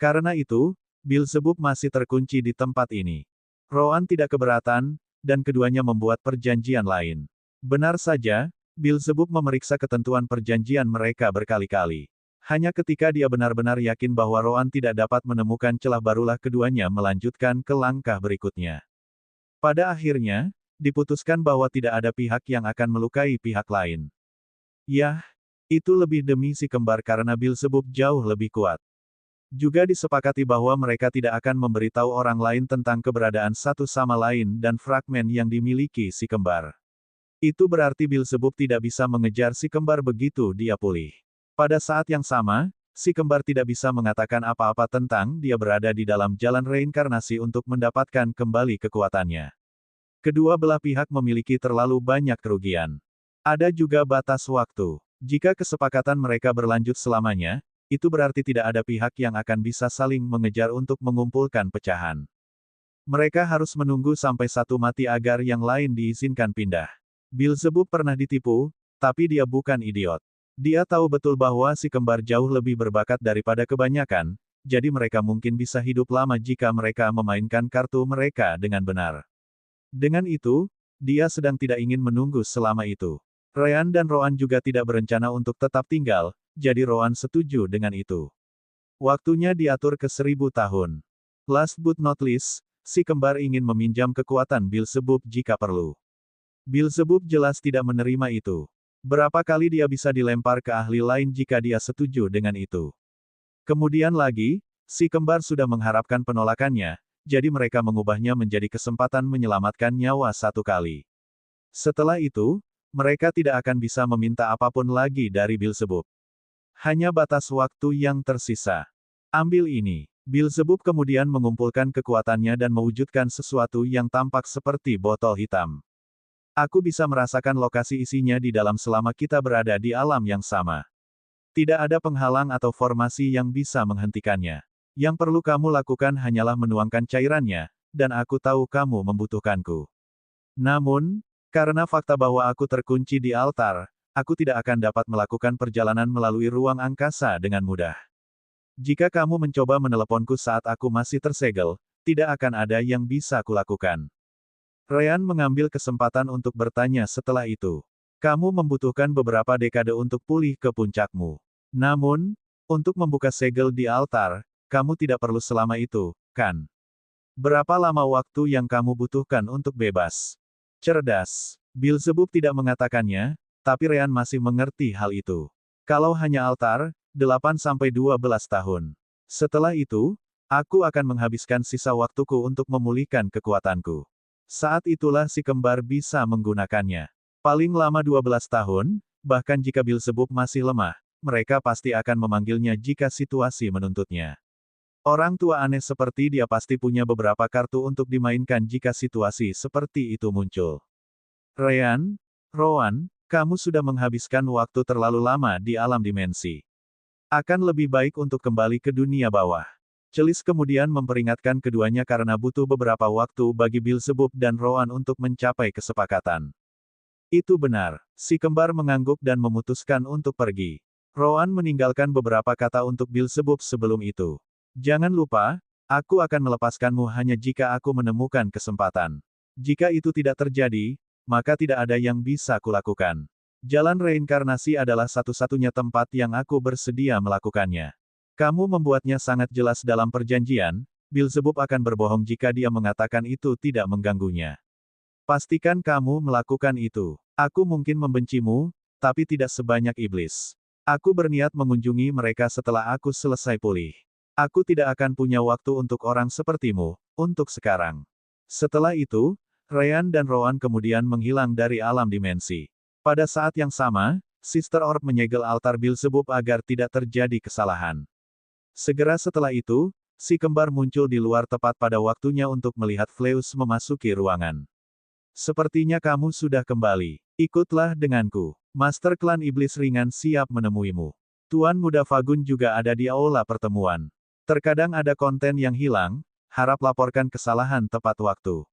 Karena itu, Beelzebub masih terkunci di tempat ini. Rowan tidak keberatan, dan keduanya membuat perjanjian lain. Benar saja, Beelzebub memeriksa ketentuan perjanjian mereka berkali-kali. Hanya ketika dia benar-benar yakin bahwa Rowan tidak dapat menemukan celah barulah keduanya melanjutkan ke langkah berikutnya. Pada akhirnya, diputuskan bahwa tidak ada pihak yang akan melukai pihak lain. Yah, itu lebih demi si kembar karena Beelzebub jauh lebih kuat. Juga disepakati bahwa mereka tidak akan memberitahu orang lain tentang keberadaan satu sama lain dan fragmen yang dimiliki si kembar. Itu berarti Beelzebub tidak bisa mengejar si kembar begitu dia pulih. Pada saat yang sama, si kembar tidak bisa mengatakan apa-apa tentang dia berada di dalam jalan reinkarnasi untuk mendapatkan kembali kekuatannya. Kedua belah pihak memiliki terlalu banyak kerugian. Ada juga batas waktu. Jika kesepakatan mereka berlanjut selamanya, itu berarti tidak ada pihak yang akan bisa saling mengejar untuk mengumpulkan pecahan. Mereka harus menunggu sampai satu mati agar yang lain diizinkan pindah. Beelzebub pernah ditipu, tapi dia bukan idiot. Dia tahu betul bahwa si kembar jauh lebih berbakat daripada kebanyakan, jadi mereka mungkin bisa hidup lama jika mereka memainkan kartu mereka dengan benar. Dengan itu, dia sedang tidak ingin menunggu selama itu. Ryan dan Rowan juga tidak berencana untuk tetap tinggal, jadi Rowan setuju dengan itu. Waktunya diatur ke 1000 tahun. Last but not least, si kembar ingin meminjam kekuatan Beelzebub jika perlu. Beelzebub jelas tidak menerima itu. Berapa kali dia bisa dilempar ke ahli lain jika dia setuju dengan itu. Kemudian lagi, si kembar sudah mengharapkan penolakannya, jadi mereka mengubahnya menjadi kesempatan menyelamatkan nyawa satu kali. Setelah itu, mereka tidak akan bisa meminta apapun lagi dari Beelzebub. Hanya batas waktu yang tersisa. Ambil ini. Beelzebub kemudian mengumpulkan kekuatannya dan mewujudkan sesuatu yang tampak seperti botol hitam. Aku bisa merasakan lokasi isinya di dalam selama kita berada di alam yang sama. Tidak ada penghalang atau formasi yang bisa menghentikannya. Yang perlu kamu lakukan hanyalah menuangkan cairannya, dan aku tahu kamu membutuhkanku. Namun, karena fakta bahwa aku terkunci di altar, aku tidak akan dapat melakukan perjalanan melalui ruang angkasa dengan mudah. Jika kamu mencoba meneleponku saat aku masih tersegel, tidak akan ada yang bisa kulakukan. Ryan mengambil kesempatan untuk bertanya setelah itu. Kamu membutuhkan beberapa dekade untuk pulih ke puncakmu. Namun, untuk membuka segel di altar, kamu tidak perlu selama itu, kan? Berapa lama waktu yang kamu butuhkan untuk bebas? Cerdas. Beelzebub tidak mengatakannya, tapi Ryan masih mengerti hal itu. Kalau hanya altar, 8-12 tahun. Setelah itu, aku akan menghabiskan sisa waktuku untuk memulihkan kekuatanku. Saat itulah si kembar bisa menggunakannya. Paling lama 12 tahun, bahkan jika Beelzebub masih lemah, mereka pasti akan memanggilnya jika situasi menuntutnya. Orang tua aneh seperti dia pasti punya beberapa kartu untuk dimainkan jika situasi seperti itu muncul. Ryan, Rowan, kamu sudah menghabiskan waktu terlalu lama di alam dimensi. Akan lebih baik untuk kembali ke dunia bawah. Celis kemudian memperingatkan keduanya karena butuh beberapa waktu bagi Beelzebub dan Rowan untuk mencapai kesepakatan. Itu benar, si kembar mengangguk dan memutuskan untuk pergi. Rowan meninggalkan beberapa kata untuk Beelzebub sebelum itu. Jangan lupa, aku akan melepaskanmu hanya jika aku menemukan kesempatan. Jika itu tidak terjadi, maka tidak ada yang bisa kulakukan. Jalan reinkarnasi adalah satu-satunya tempat yang aku bersedia melakukannya. Kamu membuatnya sangat jelas dalam perjanjian, Beelzebub akan berbohong jika dia mengatakan itu tidak mengganggunya. Pastikan kamu melakukan itu. Aku mungkin membencimu, tapi tidak sebanyak iblis. Aku berniat mengunjungi mereka setelah aku selesai pulih. Aku tidak akan punya waktu untuk orang sepertimu, untuk sekarang. Setelah itu, Ryan dan Rowan kemudian menghilang dari alam dimensi. Pada saat yang sama, Sister Orb menyegel altar Beelzebub agar tidak terjadi kesalahan. Segera setelah itu, si kembar muncul di luar tepat pada waktunya untuk melihat Fleus memasuki ruangan. Sepertinya kamu sudah kembali. Ikutlah denganku. Master Klan Iblis Ringan siap menemuimu. Tuan Muda Fagun juga ada di aula pertemuan. Terkadang ada konten yang hilang, harap laporkan kesalahan tepat waktu.